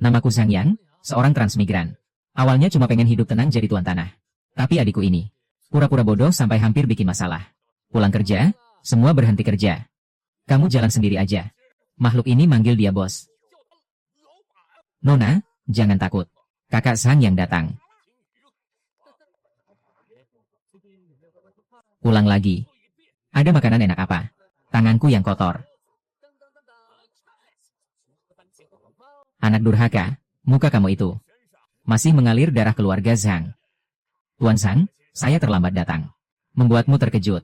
Namaku Zhang Yang, seorang transmigran. Awalnya cuma pengen hidup tenang jadi tuan tanah. Tapi adikku ini, pura-pura bodoh sampai hampir bikin masalah. Pulang kerja, semua berhenti kerja. Kamu jalan sendiri aja. Makhluk ini manggil dia bos. Nona, jangan takut. Kakak Zhang yang datang. Ulang lagi. Ada makanan enak apa? Tanganku yang kotor. Anak durhaka, muka kamu itu. Masih mengalir darah keluarga Zhang. Tuan Zhang, saya terlambat datang. Membuatmu terkejut.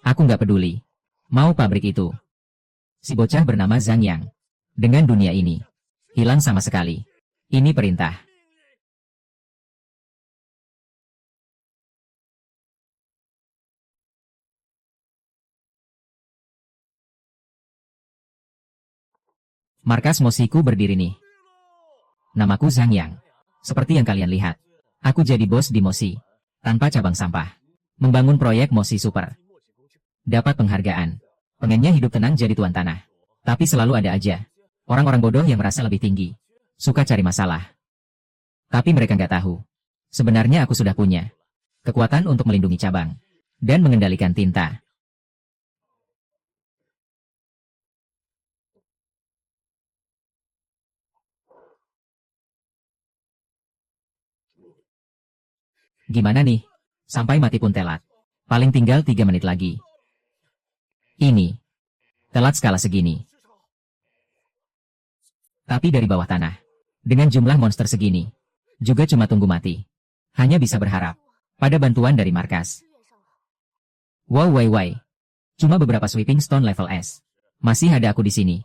Aku nggak peduli. Mau pabrik itu. Si bocah bernama Zhang Yang. Dengan dunia ini. Hilang sama sekali. Ini perintah. Markas Mosiku berdiri nih. Namaku Zhang Yang. Seperti yang kalian lihat. Aku jadi bos di Mosi. Tanpa cabang sampah. Membangun proyek Mosi Super. Dapat penghargaan. Pengennya hidup tenang jadi tuan tanah. Tapi selalu ada aja. Orang-orang bodoh yang merasa lebih tinggi. Suka cari masalah. Tapi mereka nggak tahu. Sebenarnya aku sudah punya kekuatan untuk melindungi cabang. Dan mengendalikan tinta. Gimana nih? Sampai mati pun telat. Paling tinggal 3 menit lagi. Ini. Telat skala segini. Tapi dari bawah tanah. Dengan jumlah monster segini. Juga cuma tunggu mati. Hanya bisa berharap. Pada bantuan dari markas. Wow. Cuma beberapa sweeping stone level S. Masih ada aku di sini.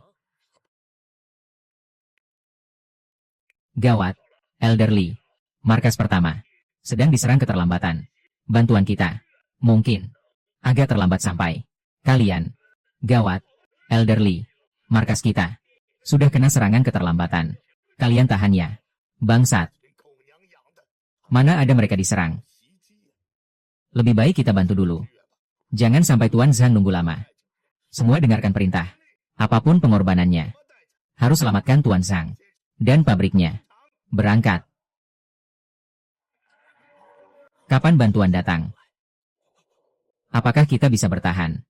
Gawat. Elderly. Markas pertama. Sedang diserang keterlambatan. Bantuan kita. Mungkin. Agak terlambat sampai. Kalian. Gawat. Elderly. Markas kita. Sudah kena serangan keterlambatan. Kalian tahan ya. Bangsat. Mana ada mereka diserang. Lebih baik kita bantu dulu. Jangan sampai Tuan Zhang nunggu lama. Semua dengarkan perintah. Apapun pengorbanannya. Harus selamatkan Tuan Zhang. Dan pabriknya. Berangkat. Kapan bantuan datang? Apakah kita bisa bertahan?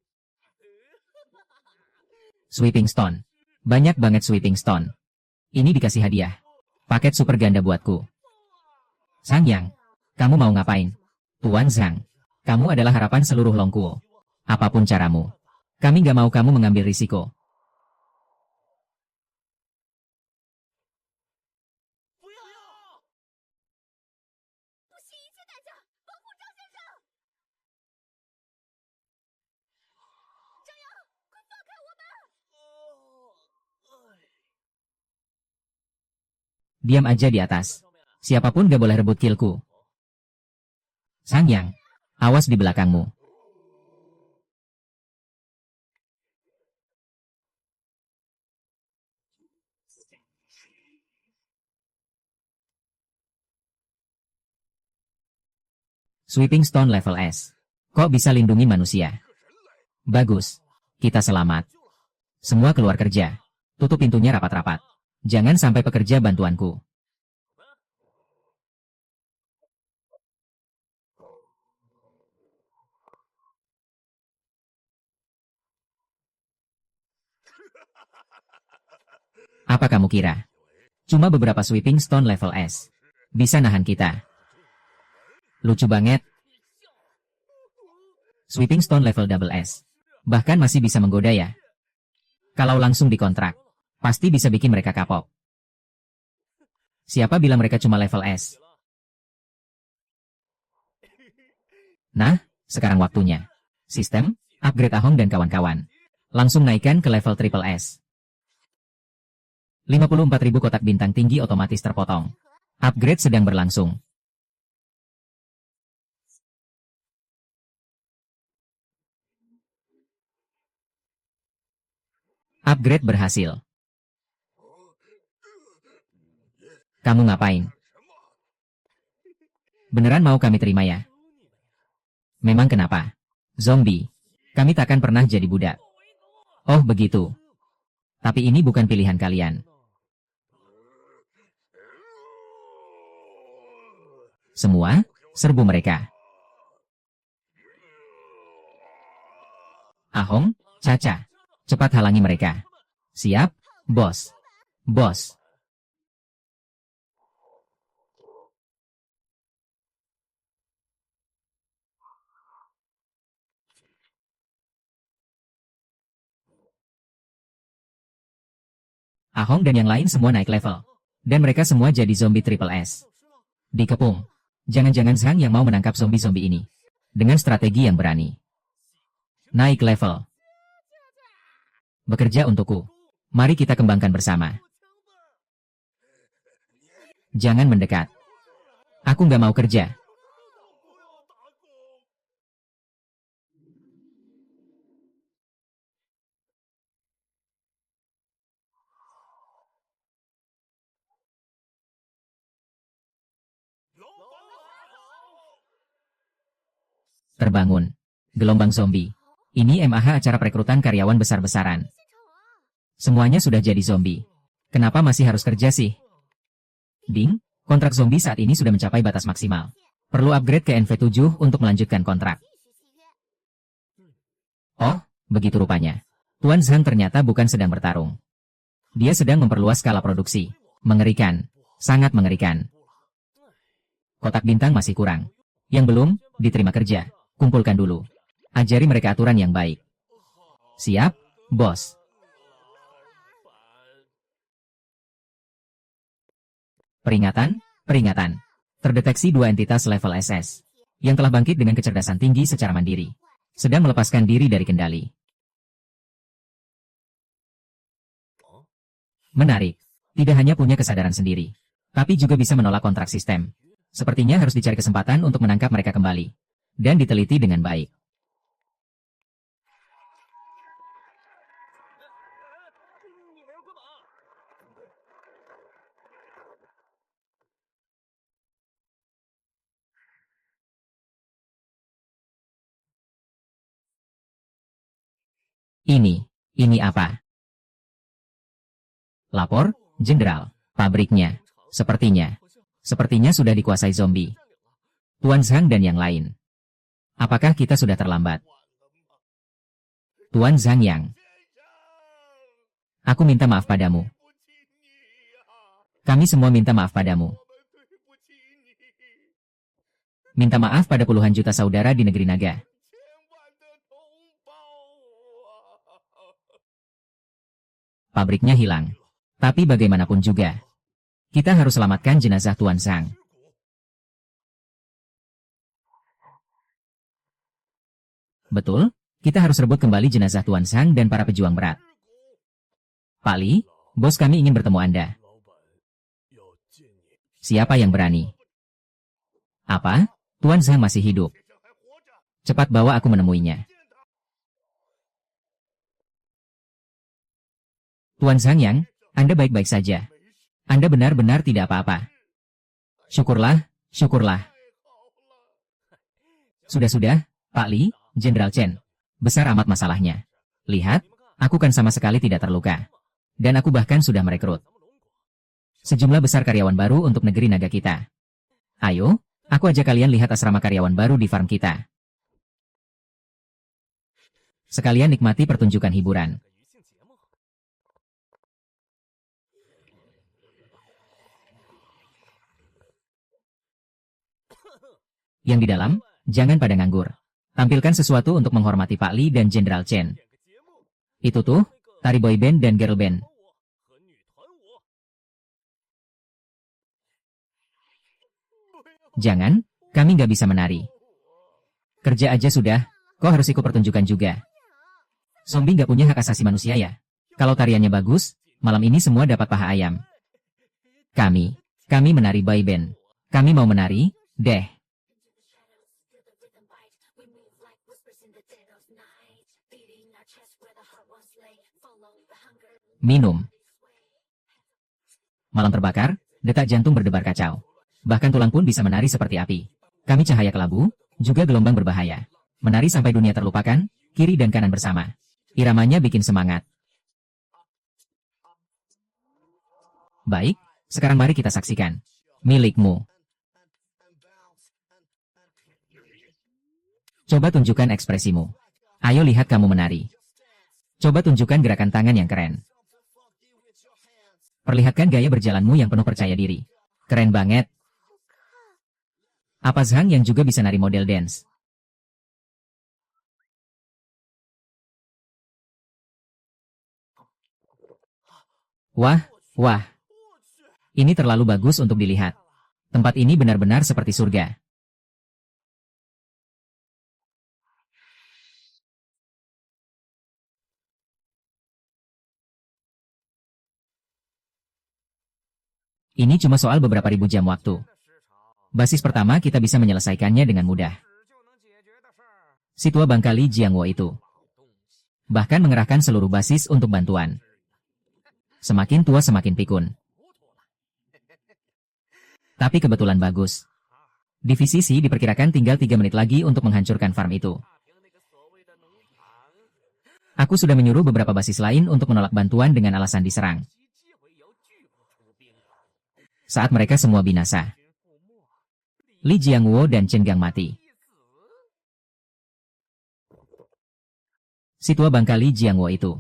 Sweeping Stone. Banyak banget Sweeping Stone. Ini dikasih hadiah. Paket super ganda buatku. Zhang Yang, kamu mau ngapain? Tuan Zhang, kamu adalah harapan seluruh Longkuo. Apapun caramu. Kami gak mau kamu mengambil risiko. Diam aja di atas. Siapapun gak boleh rebut killku. Zhang Yang, awas di belakangmu. Sweeping Stone level S. Kok bisa lindungi manusia? Bagus. Kita selamat. Semua keluar kerja. Tutup pintunya rapat-rapat. Jangan sampai pekerja bantuanku. Apa kamu kira? Cuma beberapa sweeping stone level S. Bisa nahan kita. Lucu banget. Sweeping stone level double S. Bahkan masih bisa menggoda ya. Kalau langsung dikontrak. Pasti bisa bikin mereka kapok. Siapa bilang mereka cuma level S? Nah, sekarang waktunya. Sistem, upgrade Ahong dan kawan-kawan. Langsung naikkan ke level triple S. 54.000 kotak bintang tinggi otomatis terpotong. Upgrade sedang berlangsung. Upgrade berhasil. Kamu ngapain? Beneran mau kami terima ya? Memang kenapa? Zombie. Kami takkan pernah jadi budak. Oh begitu. Tapi ini bukan pilihan kalian. Semua, serbu mereka. Ahong, Caca. Cepat halangi mereka. Siap, bos. Bos. Ahong dan yang lain semua naik level. Dan mereka semua jadi zombie triple S. Dikepung. Jangan-jangan Zhang yang mau menangkap zombie-zombie ini. Dengan strategi yang berani. Naik level. Bekerja untukku. Mari kita kembangkan bersama. Jangan mendekat. Aku nggak mau kerja. Terbangun. Gelombang zombie. Ini MAH acara perekrutan karyawan besar-besaran. Semuanya sudah jadi zombie. Kenapa masih harus kerja sih? Ding, kontrak zombie saat ini sudah mencapai batas maksimal. Perlu upgrade ke NV7 untuk melanjutkan kontrak. Oh, begitu rupanya. Tuan Zhang ternyata bukan sedang bertarung. Dia sedang memperluas skala produksi. Mengerikan. Sangat mengerikan. Kotak bintang masih kurang. Yang belum, diterima kerja. Kumpulkan dulu. Ajari mereka aturan yang baik. Siap, bos. Peringatan, peringatan. Terdeteksi dua entitas level SS. Yang telah bangkit dengan kecerdasan tinggi secara mandiri. Sedang melepaskan diri dari kendali. Menarik. Tidak hanya punya kesadaran sendiri. Tapi juga bisa menolak kontrak sistem. Sepertinya harus dicari kesempatan untuk menangkap mereka kembali. Dan diteliti dengan baik. Ini apa? Lapor, Jenderal. Pabriknya. Sepertinya sudah dikuasai zombie. Tuan Zhang dan yang lain. Apakah kita sudah terlambat? Tuan Zhang Yang. Aku minta maaf padamu. Kami semua minta maaf padamu. Minta maaf pada puluhan juta saudara di negeri naga. Pabriknya hilang. Tapi bagaimanapun juga. Kita harus selamatkan jenazah Tuan Zhang. Betul, kita harus rebut kembali jenazah Tuan Zhang dan para pejuang berat. Pak Li, bos kami ingin bertemu Anda. Siapa yang berani? Apa? Tuan Zhang masih hidup. Cepat bawa aku menemuinya. Tuan Zhang Yang, Anda baik-baik saja. Anda benar-benar tidak apa-apa. Syukurlah, syukurlah. Sudah-sudah, Pak Li, Jenderal Chen. Besar amat masalahnya. Lihat, aku kan sama sekali tidak terluka. Dan aku bahkan sudah merekrut sejumlah besar karyawan baru untuk negeri naga kita. Ayo, aku ajak kalian lihat asrama karyawan baru di farm kita. Sekalian nikmati pertunjukan hiburan. Yang di dalam, jangan pada nganggur. Tampilkan sesuatu untuk menghormati Pak Li dan Jenderal Chen. Itu tuh, tari boy band dan girl band. Jangan, kami nggak bisa menari. Kerja aja sudah, kok harus ikut pertunjukan juga. Zombie nggak punya hak asasi manusia ya. Kalau tariannya bagus, malam ini semua dapat paha ayam. Kami menari boy band. Kami mau menari, deh. Minum. Malam terbakar, detak jantung berdebar kacau. Bahkan tulang pun bisa menari seperti api. Kami cahaya kelabu, juga gelombang berbahaya. Menari sampai dunia terlupakan, kiri dan kanan bersama. Iramanya bikin semangat. Baik, sekarang mari kita saksikan. Milikmu. Coba tunjukkan ekspresimu. Ayo lihat kamu menari. Coba tunjukkan gerakan tangan yang keren. Perlihatkan gaya berjalanmu yang penuh percaya diri. Keren banget. Apa Zhang yang juga bisa nari model dance? Wah, wah. Ini terlalu bagus untuk dilihat. Tempat ini benar-benar seperti surga. Ini cuma soal beberapa ribu jam waktu. Basis pertama kita bisa menyelesaikannya dengan mudah. Si tua Bangkali Jiangwo itu bahkan mengerahkan seluruh basis untuk bantuan. Semakin tua semakin pikun. Tapi kebetulan bagus. Divisi C diperkirakan tinggal 3 menit lagi untuk menghancurkan farm itu. Aku sudah menyuruh beberapa basis lain untuk menolak bantuan dengan alasan diserang. Saat mereka semua binasa, Li Jiangwo dan Chen Gang mati. Si tua Bangkali Jiangwo itu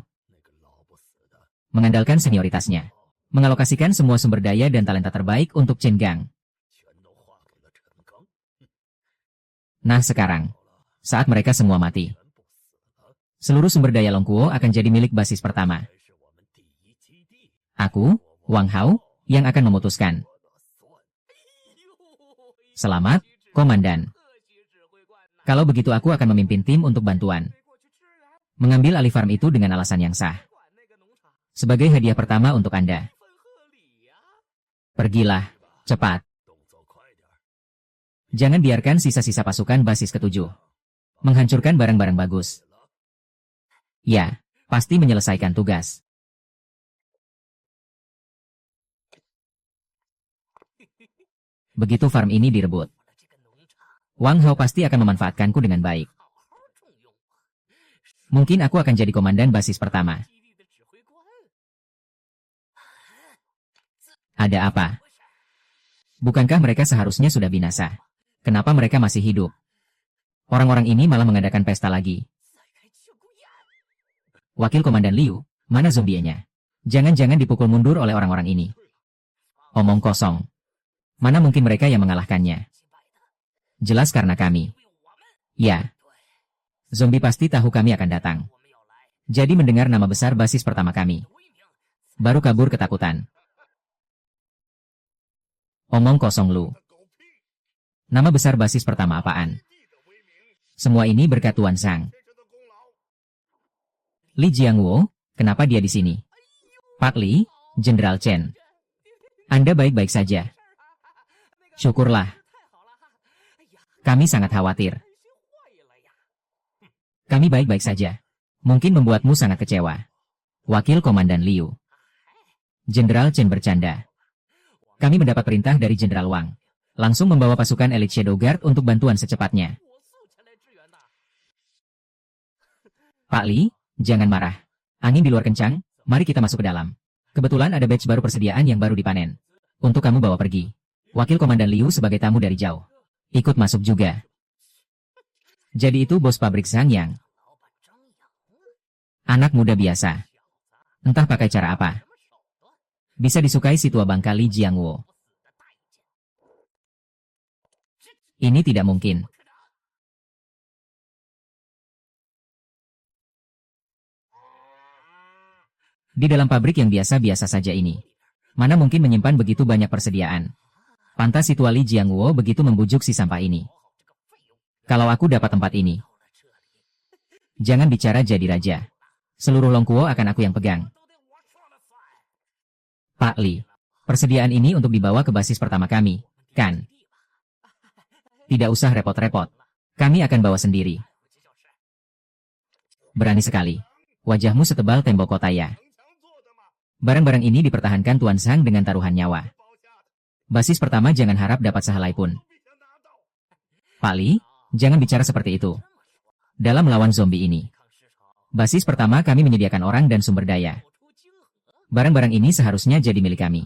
mengandalkan senioritasnya, mengalokasikan semua sumber daya dan talenta terbaik untuk Chen Gang. Nah sekarang, saat mereka semua mati, seluruh sumber daya Long Kuo akan jadi milik basis pertama. Aku, Wang Hao, yang akan memutuskan. Selamat, Komandan. Kalau begitu aku akan memimpin tim untuk bantuan. Mengambil alih farm itu dengan alasan yang sah. Sebagai hadiah pertama untuk Anda. Pergilah, cepat. Jangan biarkan sisa-sisa pasukan basis ketujuh menghancurkan barang-barang bagus. Ya, pasti menyelesaikan tugas. Begitu farm ini direbut, Wang Hao pasti akan memanfaatkanku dengan baik. Mungkin aku akan jadi komandan basis pertama. Ada apa? Bukankah mereka seharusnya sudah binasa? Kenapa mereka masih hidup? Orang-orang ini malah mengadakan pesta lagi. Wakil Komandan Liu, mana zombienya? Jangan-jangan dipukul mundur oleh orang-orang ini. Omong kosong. Mana mungkin mereka yang mengalahkannya? Jelas karena kami. Ya. Zombie pasti tahu kami akan datang. Jadi mendengar nama besar basis pertama kami, baru kabur ketakutan. Omong kosong lu. Nama besar basis pertama apaan? Semua ini berkat Tuan Sang. Li Jiangwo, kenapa dia di sini? Pak Li, Jenderal Chen. Anda baik-baik saja. Syukurlah. Kami sangat khawatir. Kami baik-baik saja. Mungkin membuatmu sangat kecewa. Wakil Komandan Liu. Jenderal Chen bercanda. Kami mendapat perintah dari Jenderal Wang. Langsung membawa pasukan elit Shadow Guard untuk bantuan secepatnya. Pak Li, jangan marah. Angin di luar kencang, mari kita masuk ke dalam. Kebetulan ada batch baru persediaan yang baru dipanen. Untuk kamu bawa pergi. Wakil Komandan Liu sebagai tamu dari jauh. Ikut masuk juga. Jadi itu bos pabrik Zhang Yang. Anak muda biasa. Entah pakai cara apa. Bisa disukai si tua bangka Li Jiangwo. Ini tidak mungkin. Di dalam pabrik yang biasa-biasa saja ini, mana mungkin menyimpan begitu banyak persediaan? Pantas si tua Li Jiangwo begitu membujuk si sampah ini. Kalau aku dapat tempat ini, jangan bicara jadi raja. Seluruh Long Kuo akan aku yang pegang. Pak Li, persediaan ini untuk dibawa ke basis pertama kami, kan? Tidak usah repot-repot. Kami akan bawa sendiri. Berani sekali. Wajahmu setebal tembok kota ya. Barang-barang ini dipertahankan Tuan Zhang dengan taruhan nyawa. Basis pertama jangan harap dapat sehelai pun. Pak Li, jangan bicara seperti itu. Dalam melawan zombie ini, basis pertama kami menyediakan orang dan sumber daya. Barang-barang ini seharusnya jadi milik kami.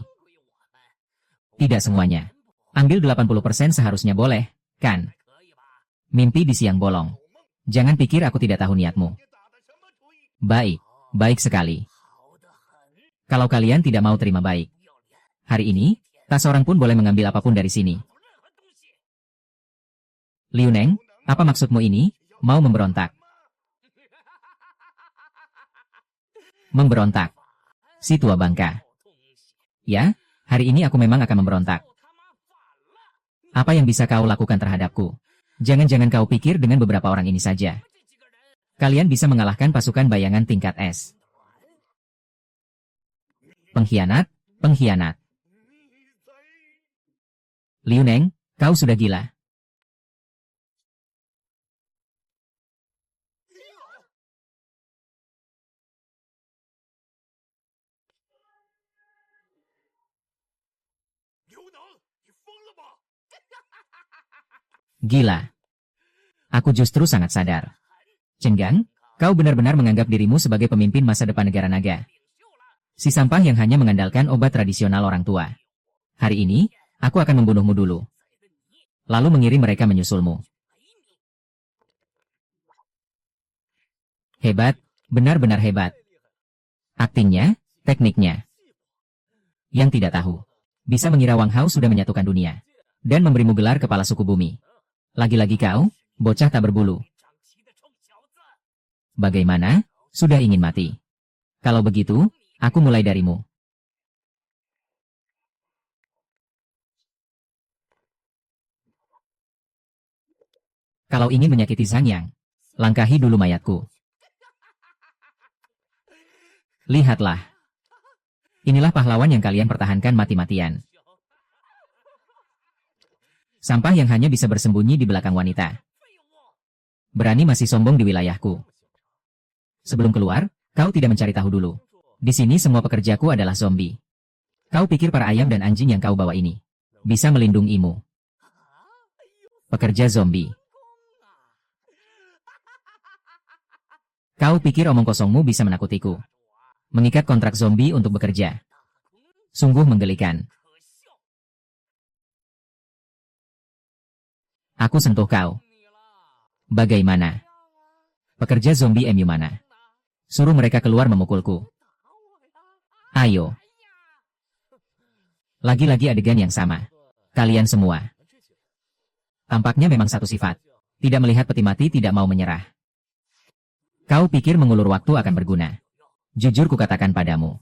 Tidak semuanya. Ambil 80% seharusnya boleh, kan? Mimpi di siang bolong. Jangan pikir aku tidak tahu niatmu. Baik, baik sekali. Kalau kalian tidak mau terima baik. Hari ini, tak seorang pun boleh mengambil apapun dari sini. Liu Neng, apa maksudmu ini? Mau memberontak? Memberontak. Si tua bangka. Ya, hari ini aku memang akan memberontak. Apa yang bisa kau lakukan terhadapku? Jangan-jangan kau pikir dengan beberapa orang ini saja kalian bisa mengalahkan pasukan bayangan tingkat S. Pengkhianat, pengkhianat. Liu Neng, kau sudah gila. Gila. Aku justru sangat sadar. Cenggang, kau benar-benar menganggap dirimu sebagai pemimpin masa depan negara naga. Si sampah yang hanya mengandalkan obat tradisional orang tua. Hari ini, aku akan membunuhmu dulu. Lalu mengirim mereka menyusulmu. Hebat, benar-benar hebat. Aktingnya, tekniknya. Yang tidak tahu, bisa mengira Wang Hao sudah menyatukan dunia. Dan memberimu gelar kepala suku bumi. Lagi-lagi kau, bocah tak berbulu. Bagaimana? Sudah ingin mati. Kalau begitu, aku mulai darimu. Kalau ingin menyakiti Zhang Yang, langkahi dulu mayatku. Lihatlah. Inilah pahlawan yang kalian pertahankan mati-matian. Sampah yang hanya bisa bersembunyi di belakang wanita. Berani masih sombong di wilayahku. Sebelum keluar, kau tidak mencari tahu dulu. Di sini semua pekerjaku adalah zombie. Kau pikir para ayam dan anjing yang kau bawa ini bisa melindungimu? Pekerja zombie. Kau pikir omong kosongmu bisa menakutiku? Mengikat kontrak zombie untuk bekerja. Sungguh menggelikan. Aku sentuh kau. Bagaimana? Pekerja zombie MU mana? Suruh mereka keluar memukulku. Ayo. Lagi-lagi adegan yang sama. Kalian semua. Tampaknya memang satu sifat. Tidak melihat peti mati tidak mau menyerah. Kau pikir mengulur waktu akan berguna? Jujur kukatakan padamu.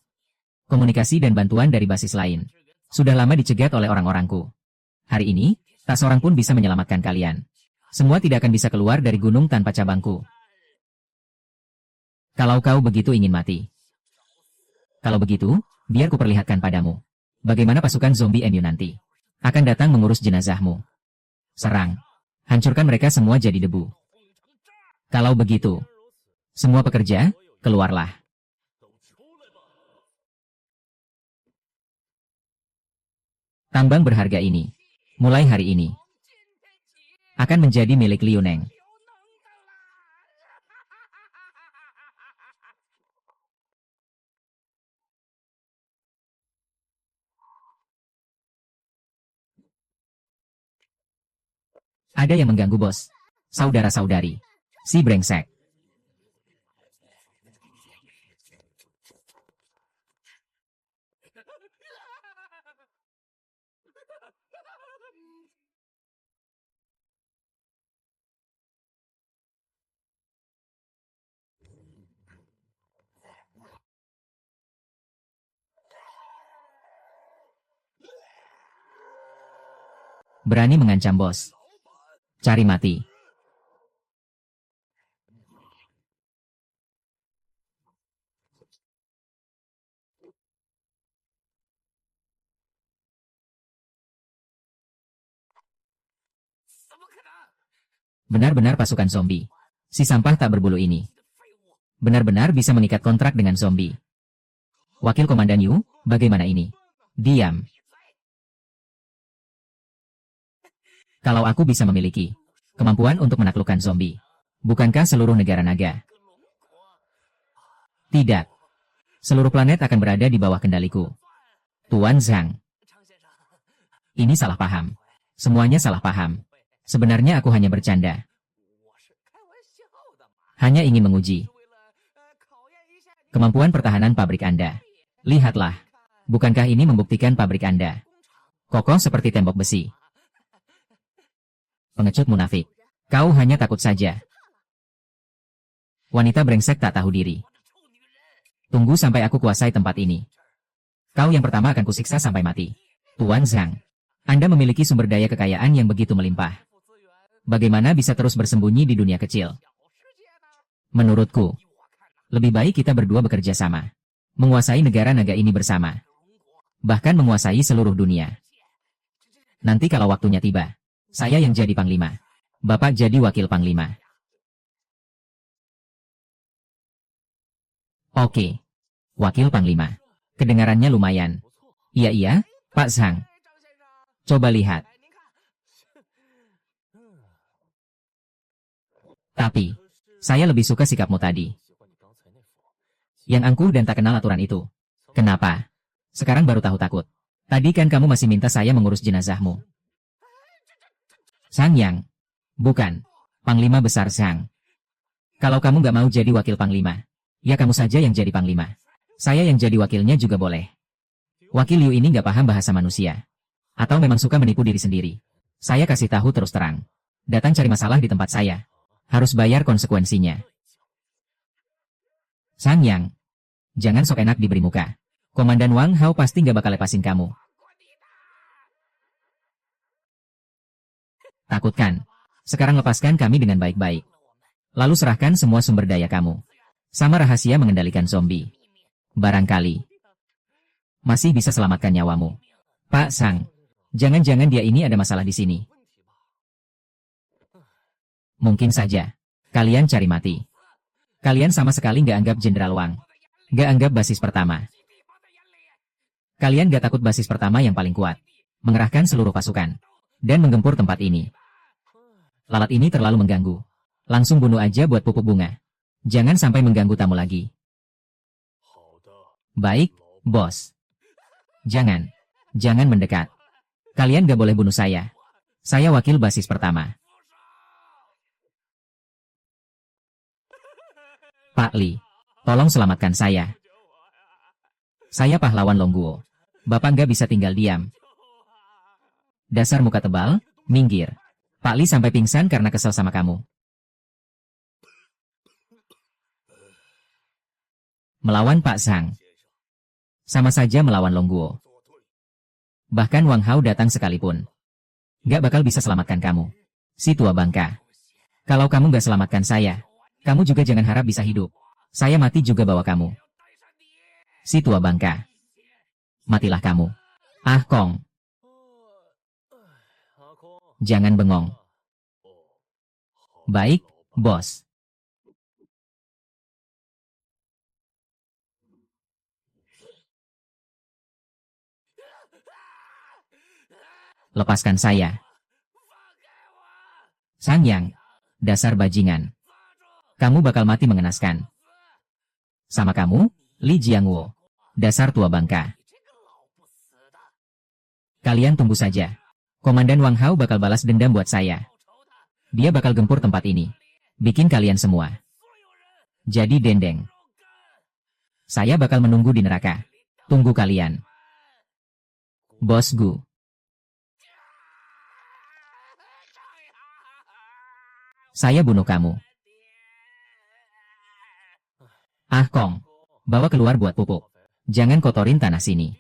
Komunikasi dan bantuan dari basis lain sudah lama dicegat oleh orang-orangku. Hari ini, tak seorang pun bisa menyelamatkan kalian. Semua tidak akan bisa keluar dari gunung tanpa cabangku. Kalau kau begitu ingin mati. Kalau begitu, biar kuperlihatkan padamu. Bagaimana pasukan zombie MU nanti akan datang mengurus jenazahmu. Serang. Hancurkan mereka semua jadi debu. Kalau begitu, semua pekerja, keluarlah. Tambang berharga ini, mulai hari ini, akan menjadi milik Liu Neng. Ada yang mengganggu bos. Saudara-saudari. Si brengsek. Berani mengancam bos. Cari mati. Benar-benar pasukan zombie. Si sampah tak berbulu ini benar-benar bisa mengikat kontrak dengan zombie. Wakil Komandan Yu, bagaimana ini? Diam. Kalau aku bisa memiliki kemampuan untuk menaklukkan zombie, bukankah seluruh negara naga? Tidak. Seluruh planet akan berada di bawah kendaliku. Tuan Zhang. Ini salah paham. Semuanya salah paham. Sebenarnya aku hanya bercanda. Hanya ingin menguji kemampuan pertahanan pabrik Anda. Lihatlah. Bukankah ini membuktikan pabrik Anda kokoh seperti tembok besi? Pengecut munafik. Kau hanya takut saja. Wanita brengsek tak tahu diri. Tunggu sampai aku kuasai tempat ini. Kau yang pertama akan kusiksa sampai mati. Tuan Zhang, Anda memiliki sumber daya kekayaan yang begitu melimpah. Bagaimana bisa terus bersembunyi di dunia kecil? Menurutku, lebih baik kita berdua bekerja sama. Menguasai negara-naga ini bersama. Bahkan menguasai seluruh dunia. Nanti kalau waktunya tiba, saya yang jadi panglima. Bapak jadi wakil panglima. Oke. Wakil panglima. Kedengarannya lumayan. Iya, Pak Zhang. Coba lihat. Tapi, saya lebih suka sikapmu tadi. Yang angkuh dan tak kenal aturan itu. Kenapa? Sekarang baru tahu takut. Tadi kan kamu masih minta saya mengurus jenazahmu. Sang Yang. Bukan. Panglima besar Zhang. Kalau kamu gak mau jadi wakil panglima, ya kamu saja yang jadi panglima. Saya yang jadi wakilnya juga boleh. Wakil Liu ini gak paham bahasa manusia. Atau memang suka menipu diri sendiri. Saya kasih tahu terus terang. Datang cari masalah di tempat saya. Harus bayar konsekuensinya. Sang Yang. Jangan sok enak diberi muka. Komandan Wang Hao pasti gak bakal lepasin kamu. Takut kan? Sekarang lepaskan kami dengan baik-baik. Lalu serahkan semua sumber daya kamu. Sama rahasia mengendalikan zombie. Barangkali masih bisa selamatkan nyawamu. Pak Sang, jangan-jangan dia ini ada masalah di sini. Mungkin saja. Kalian cari mati. Kalian sama sekali gak anggap Jenderal Wang. Gak anggap basis pertama. Kalian gak takut basis pertama yang paling kuat. Mengerahkan seluruh pasukan. Dan menggempur tempat ini. Lalat ini terlalu mengganggu. Langsung bunuh aja buat pupuk bunga. Jangan sampai mengganggu tamu lagi. Baik, bos. Jangan. Jangan mendekat. Kalian gak boleh bunuh saya. Saya wakil basis pertama. Pak Li, tolong selamatkan saya. Saya pahlawan Longguo. Bapak nggak bisa tinggal diam. Dasar muka tebal, minggir. Pak Li sampai pingsan karena kesel sama kamu. Melawan Pak Zhang. Sama saja melawan Longguo. Bahkan Wang Hao datang sekalipun. Nggak bakal bisa selamatkan kamu. Si tua bangka. Kalau kamu nggak selamatkan saya, kamu juga jangan harap bisa hidup. Saya mati juga bawa kamu. Si tua bangka. Matilah kamu. Ah Kong. Jangan bengong. Baik, bos. Lepaskan saya. Sang Yang. Dasar bajingan. Kamu bakal mati mengenaskan. Sama kamu, Li Jiangwo. Dasar tua bangka. Kalian tunggu saja. Komandan Wang Hao bakal balas dendam buat saya. Dia bakal gempur tempat ini. Bikin kalian semua jadi dendeng. Saya bakal menunggu di neraka. Tunggu kalian. Bos Gu. Saya bunuh kamu. Ah Kong. Bawa keluar buat pupuk. Jangan kotorin tanah sini.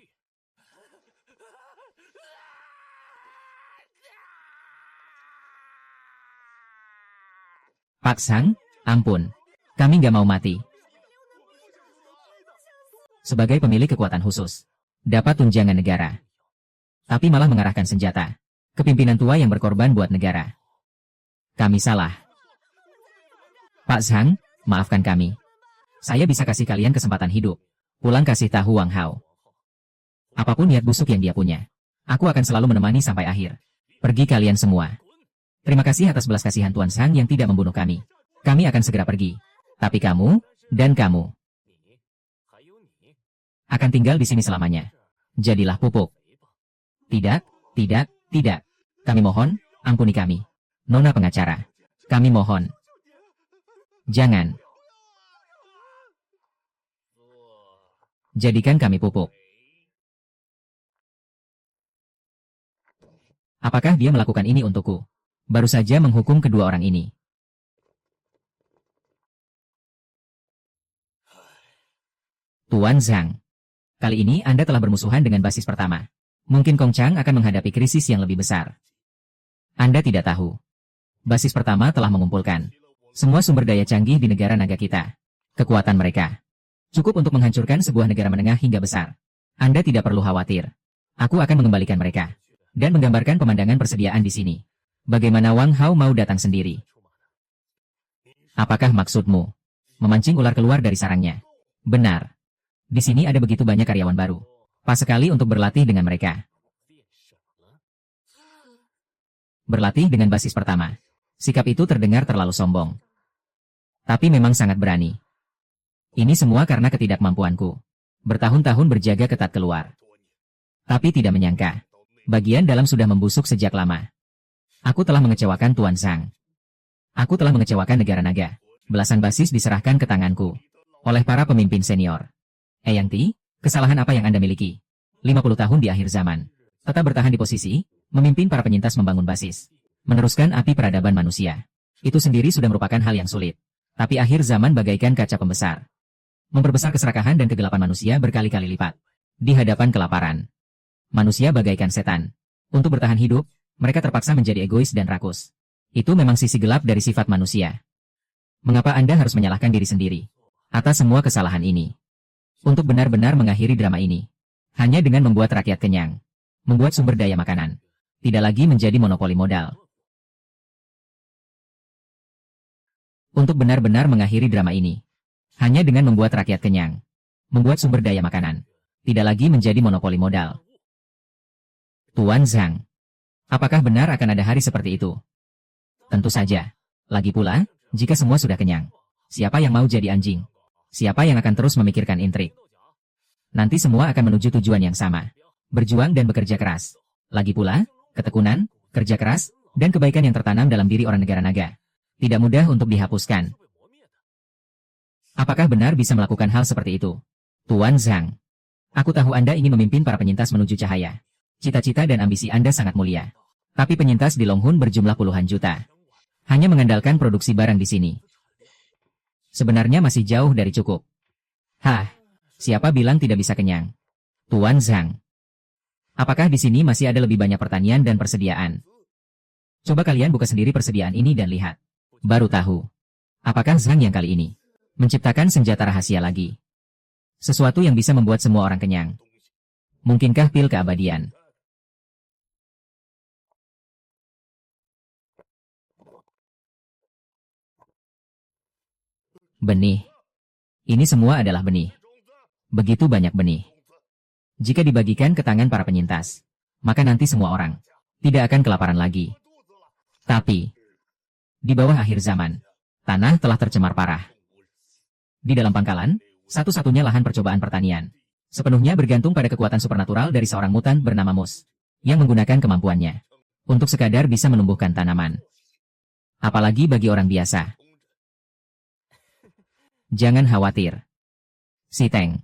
Pak Sang, ampun. Kami nggak mau mati. Sebagai pemilik kekuatan khusus, dapat tunjangan negara. Tapi malah mengarahkan senjata. Kepimpinan tua yang berkorban buat negara. Kami salah. Pak Sang, maafkan kami. Saya bisa kasih kalian kesempatan hidup. Pulang kasih tahu Wang Hao. Apapun niat busuk yang dia punya, aku akan selalu menemani sampai akhir. Pergi kalian semua. Terima kasih atas belas kasihan Tuan Sang yang tidak membunuh kami. Kami akan segera pergi. Tapi kamu, dan kamu, akan tinggal di sini selamanya. Jadilah pupuk. Tidak, tidak, tidak. Kami mohon, ampuni kami. Nona pengacara. Kami mohon. Jangan. Jadikan kami pupuk. Apakah dia melakukan ini untukku? Baru saja menghukum kedua orang ini. Tuan Zhang. Kali ini Anda telah bermusuhan dengan basis pertama. Mungkin Kong Chang akan menghadapi krisis yang lebih besar. Anda tidak tahu. Basis pertama telah mengumpulkan semua sumber daya canggih di negara naga kita. Kekuatan mereka cukup untuk menghancurkan sebuah negara menengah hingga besar. Anda tidak perlu khawatir. Aku akan mengembalikan mereka. Dan menggambarkan pemandangan persediaan di sini. Bagaimana Wang Hao mau datang sendiri? Apakah maksudmu memancing ular keluar dari sarangnya? Benar. Di sini ada begitu banyak karyawan baru. Pas sekali untuk berlatih dengan mereka. Berlatih dengan basis pertama. Sikap itu terdengar terlalu sombong. Tapi memang sangat berani. Ini semua karena ketidakmampuanku. Bertahun-tahun berjaga ketat keluar. Tapi tidak menyangka. Bagian dalam sudah membusuk sejak lama. Aku telah mengecewakan Tuan Zhang. Aku telah mengecewakan negara naga. Belasan basis diserahkan ke tanganku. Oleh para pemimpin senior. Yang Ti, kesalahan apa yang Anda miliki? 50 tahun di akhir zaman. Tetap bertahan di posisi, memimpin para penyintas membangun basis. Meneruskan api peradaban manusia. Itu sendiri sudah merupakan hal yang sulit. Tapi akhir zaman bagaikan kaca pembesar. Memperbesar keserakahan dan kegelapan manusia berkali-kali lipat. Di hadapan kelaparan. Manusia bagaikan setan. Untuk bertahan hidup, mereka terpaksa menjadi egois dan rakus. Itu memang sisi gelap dari sifat manusia. Mengapa Anda harus menyalahkan diri sendiri atas semua kesalahan ini? Untuk benar-benar mengakhiri drama ini. Hanya dengan membuat rakyat kenyang. Membuat sumber daya makanan. Tidak lagi menjadi monopoli modal. Untuk benar-benar mengakhiri drama ini. Hanya dengan membuat rakyat kenyang. Membuat sumber daya makanan. Tidak lagi menjadi monopoli modal. Tuan Zhang. Apakah benar akan ada hari seperti itu? Tentu saja. Lagi pula, jika semua sudah kenyang. Siapa yang mau jadi anjing? Siapa yang akan terus memikirkan intrik? Nanti semua akan menuju tujuan yang sama. Berjuang dan bekerja keras. Lagi pula, ketekunan, kerja keras, dan kebaikan yang tertanam dalam diri orang negara naga. Tidak mudah untuk dihapuskan. Apakah benar bisa melakukan hal seperti itu? Tuan Zhang. Aku tahu Anda ingin memimpin para penyintas menuju cahaya. Cita-cita dan ambisi Anda sangat mulia. Tapi penyintas di Longhun berjumlah puluhan juta. Hanya mengandalkan produksi barang di sini. Sebenarnya masih jauh dari cukup. Hah, siapa bilang tidak bisa kenyang? Tuan Zhang. Apakah di sini masih ada lebih banyak pertanian dan persediaan? Coba kalian buka sendiri persediaan ini dan lihat. Baru tahu. Apakah Zhang yang kali ini menciptakan senjata rahasia lagi? Sesuatu yang bisa membuat semua orang kenyang. Mungkinkah pil keabadian? Benih. Ini semua adalah benih. Begitu banyak benih. Jika dibagikan ke tangan para penyintas, maka nanti semua orang tidak akan kelaparan lagi. Tapi, di bawah akhir zaman, tanah telah tercemar parah. Di dalam pangkalan, satu-satunya lahan percobaan pertanian, sepenuhnya bergantung pada kekuatan supernatural dari seorang mutan bernama Mus, yang menggunakan kemampuannya untuk sekadar bisa menumbuhkan tanaman. Apalagi bagi orang biasa. Jangan khawatir. Si Teng,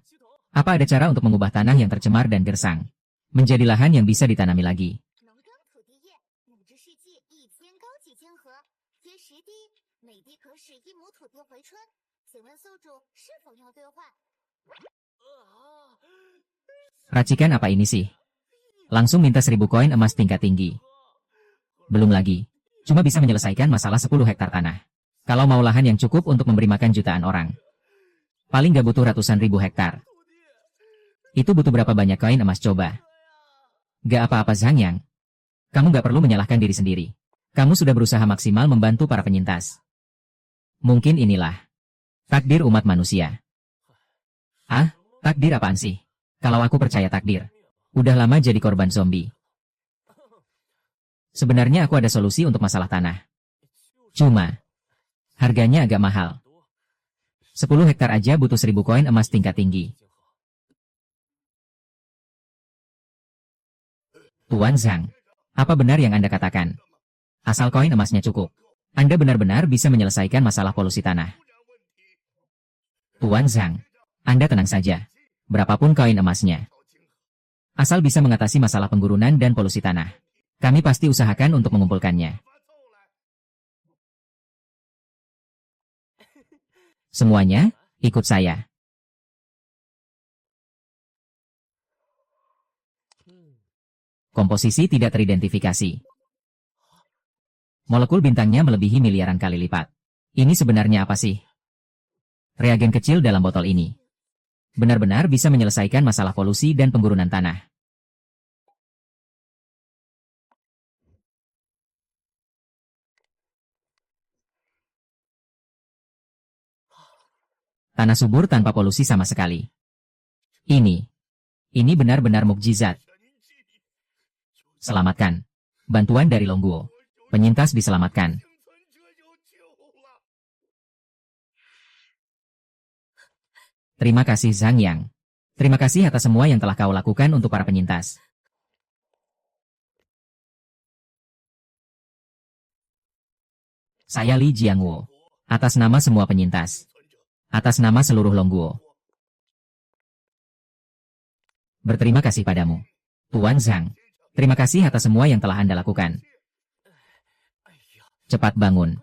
apa ada cara untuk mengubah tanah yang tercemar dan gersang menjadi lahan yang bisa ditanami lagi? Racikan apa ini sih? Langsung minta 1000 koin emas tingkat tinggi. Belum lagi, cuma bisa menyelesaikan masalah 10 hektar tanah. Kalau mau lahan yang cukup untuk memberi makan jutaan orang. Paling gak butuh ratusan ribu hektar. Itu butuh berapa banyak koin emas coba? Gak apa-apa Zhang Yang. Kamu gak perlu menyalahkan diri sendiri. Kamu sudah berusaha maksimal membantu para penyintas. Mungkin inilah takdir umat manusia. Ah, takdir apaan sih? Kalau aku percaya takdir, udah lama jadi korban zombie. Sebenarnya aku ada solusi untuk masalah tanah. Cuma, harganya agak mahal. 10 hektar aja butuh 1000 koin emas tingkat tinggi. Tuan Zhang, apa benar yang Anda katakan? Asal koin emasnya cukup, Anda benar-benar bisa menyelesaikan masalah polusi tanah. Tuan Zhang, Anda tenang saja. Berapapun koin emasnya. Asal bisa mengatasi masalah penggurunan dan polusi tanah. Kami pasti usahakan untuk mengumpulkannya. Semuanya, ikut saya. Komposisi tidak teridentifikasi. Molekul bintangnya melebihi miliaran kali lipat. Ini sebenarnya apa sih? Reagen kecil dalam botol ini benar-benar bisa menyelesaikan masalah polusi dan penggurunan tanah. Tanah subur tanpa polusi sama sekali. Ini benar-benar mukjizat. Selamatkan. Bantuan dari Longguo. Penyintas diselamatkan. Terima kasih Zhang Yang. Terima kasih atas semua yang telah kau lakukan untuk para penyintas. Saya Li Jiangwo. Atas nama semua penyintas. Atas nama seluruh Longguo. Berterima kasih padamu. Tuan Zhang. Terima kasih atas semua yang telah Anda lakukan. Cepat bangun.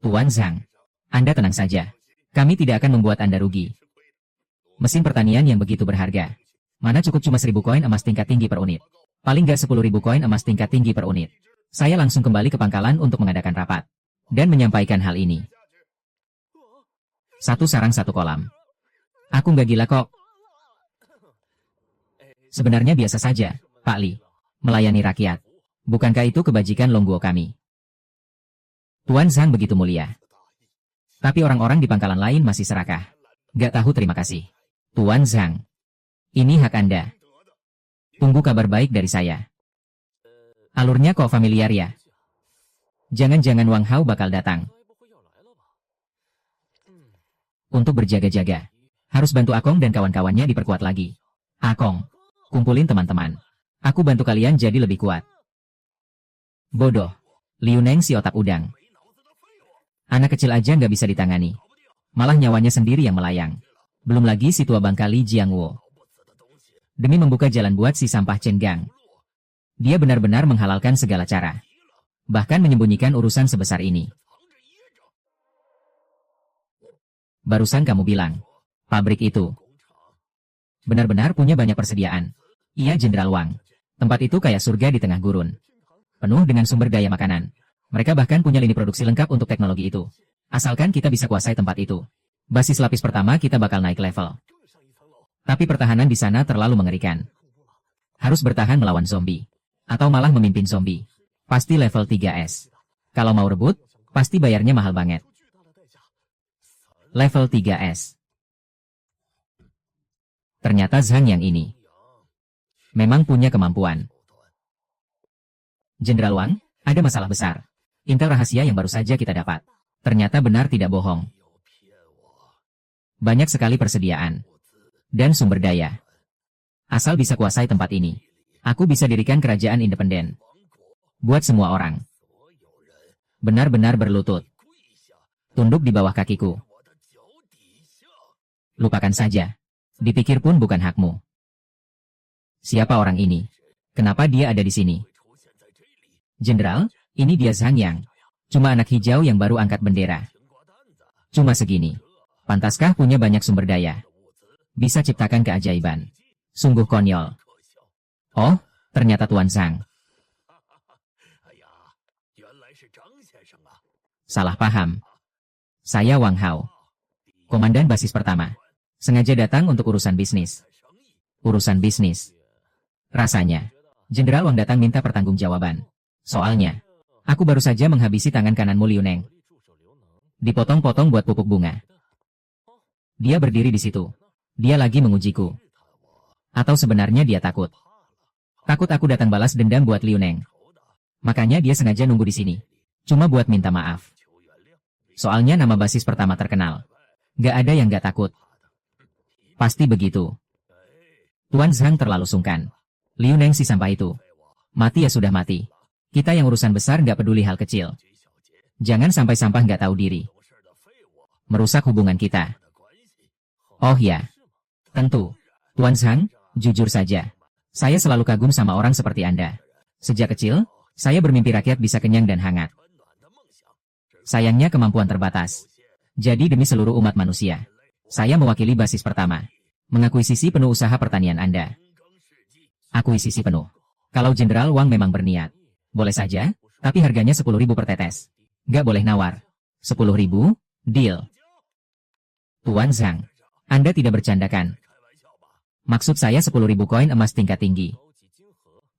Tuan Zhang. Anda tenang saja. Kami tidak akan membuat Anda rugi. Mesin pertanian yang begitu berharga. Mana cukup cuma 1000 koin emas tingkat tinggi per unit. Paling nggak 10.000 koin emas tingkat tinggi per unit. Saya langsung kembali ke pangkalan untuk mengadakan rapat. Dan menyampaikan hal ini. Satu sarang satu kolam. Aku nggak gila kok. Sebenarnya biasa saja, Pak Li. Melayani rakyat. Bukankah itu kebajikan Longguo kami? Tuan Zhang begitu mulia. Tapi orang-orang di pangkalan lain masih serakah. Gak tahu terima kasih. Tuan Zhang. Ini hak Anda. Tunggu kabar baik dari saya. Alurnya kok familiar ya? Jangan-jangan Wang Hao bakal datang. Untuk berjaga-jaga. Harus bantu Akong dan kawan-kawannya diperkuat lagi. Akong. Kumpulin teman-teman. Aku bantu kalian jadi lebih kuat. Bodoh. Liu Neng si otak udang. Anak kecil aja nggak bisa ditangani. Malah nyawanya sendiri yang melayang. Belum lagi si tua bangka Li Jiangwo. Demi membuka jalan buat si sampah Chen Gang. Dia benar-benar menghalalkan segala cara. Bahkan menyembunyikan urusan sebesar ini. Barusan kamu bilang, pabrik itu benar-benar punya banyak persediaan. Iya Jenderal Wang. Tempat itu kayak surga di tengah gurun. Penuh dengan sumber daya makanan. Mereka bahkan punya lini produksi lengkap untuk teknologi itu. Asalkan kita bisa kuasai tempat itu. Basis lapis pertama kita bakal naik level. Tapi pertahanan di sana terlalu mengerikan. Harus bertahan melawan zombie. Atau malah memimpin zombie. Pasti level 3S. Kalau mau rebut, pasti bayarnya mahal banget. Level 3S. Ternyata Zhang yang ini memang punya kemampuan. Jenderal Wang, ada masalah besar. Intel rahasia yang baru saja kita dapat. Ternyata benar tidak bohong. Banyak sekali persediaan. Dan sumber daya. Asal bisa kuasai tempat ini. Aku bisa dirikan kerajaan independen. Buat semua orang. Benar-benar berlutut. Tunduk di bawah kakiku. Lupakan saja. Dipikir pun bukan hakmu. Siapa orang ini? Kenapa dia ada di sini? Jenderal, ini dia Zhang Yang. Cuma anak hijau yang baru angkat bendera. Cuma segini. Pantaskah punya banyak sumber daya? Bisa ciptakan keajaiban. Sungguh konyol. Oh, ternyata Tuan Zhang. Salah paham. Saya Wang Hao. Komandan basis pertama. Sengaja datang untuk urusan bisnis. Urusan bisnis. Rasanya, Jenderal Wang datang minta pertanggungjawaban. Soalnya, aku baru saja menghabisi tangan kananmu Liu Neng. Dipotong-potong buat pupuk bunga. Dia berdiri di situ. Dia lagi mengujiku. Atau sebenarnya dia takut. Takut aku datang balas dendam buat Liu Neng. Makanya dia sengaja nunggu di sini. Cuma buat minta maaf. Soalnya nama basis pertama terkenal. Gak ada yang gak takut. Pasti begitu. Tuan Zhang terlalu sungkan. Liu Neng si sampah itu. Mati ya sudah mati. Kita yang urusan besar gak peduli hal kecil. Jangan sampai sampah gak tahu diri. Merusak hubungan kita. Oh ya, tentu. Tuan Zhang, jujur saja. Saya selalu kagum sama orang seperti Anda. Sejak kecil, saya bermimpi rakyat bisa kenyang dan hangat. Sayangnya kemampuan terbatas. Jadi demi seluruh umat manusia, saya mewakili basis pertama. Mengakuisisi penuh usaha pertanian Anda. Akuisisi penuh. Kalau Jenderal Wang memang berniat, boleh saja, tapi harganya 10.000 per tetes. Gak boleh nawar. 10.000, deal. Tuan Zhang, Anda tidak bercandakan. Maksud saya 10.000 koin emas tingkat tinggi.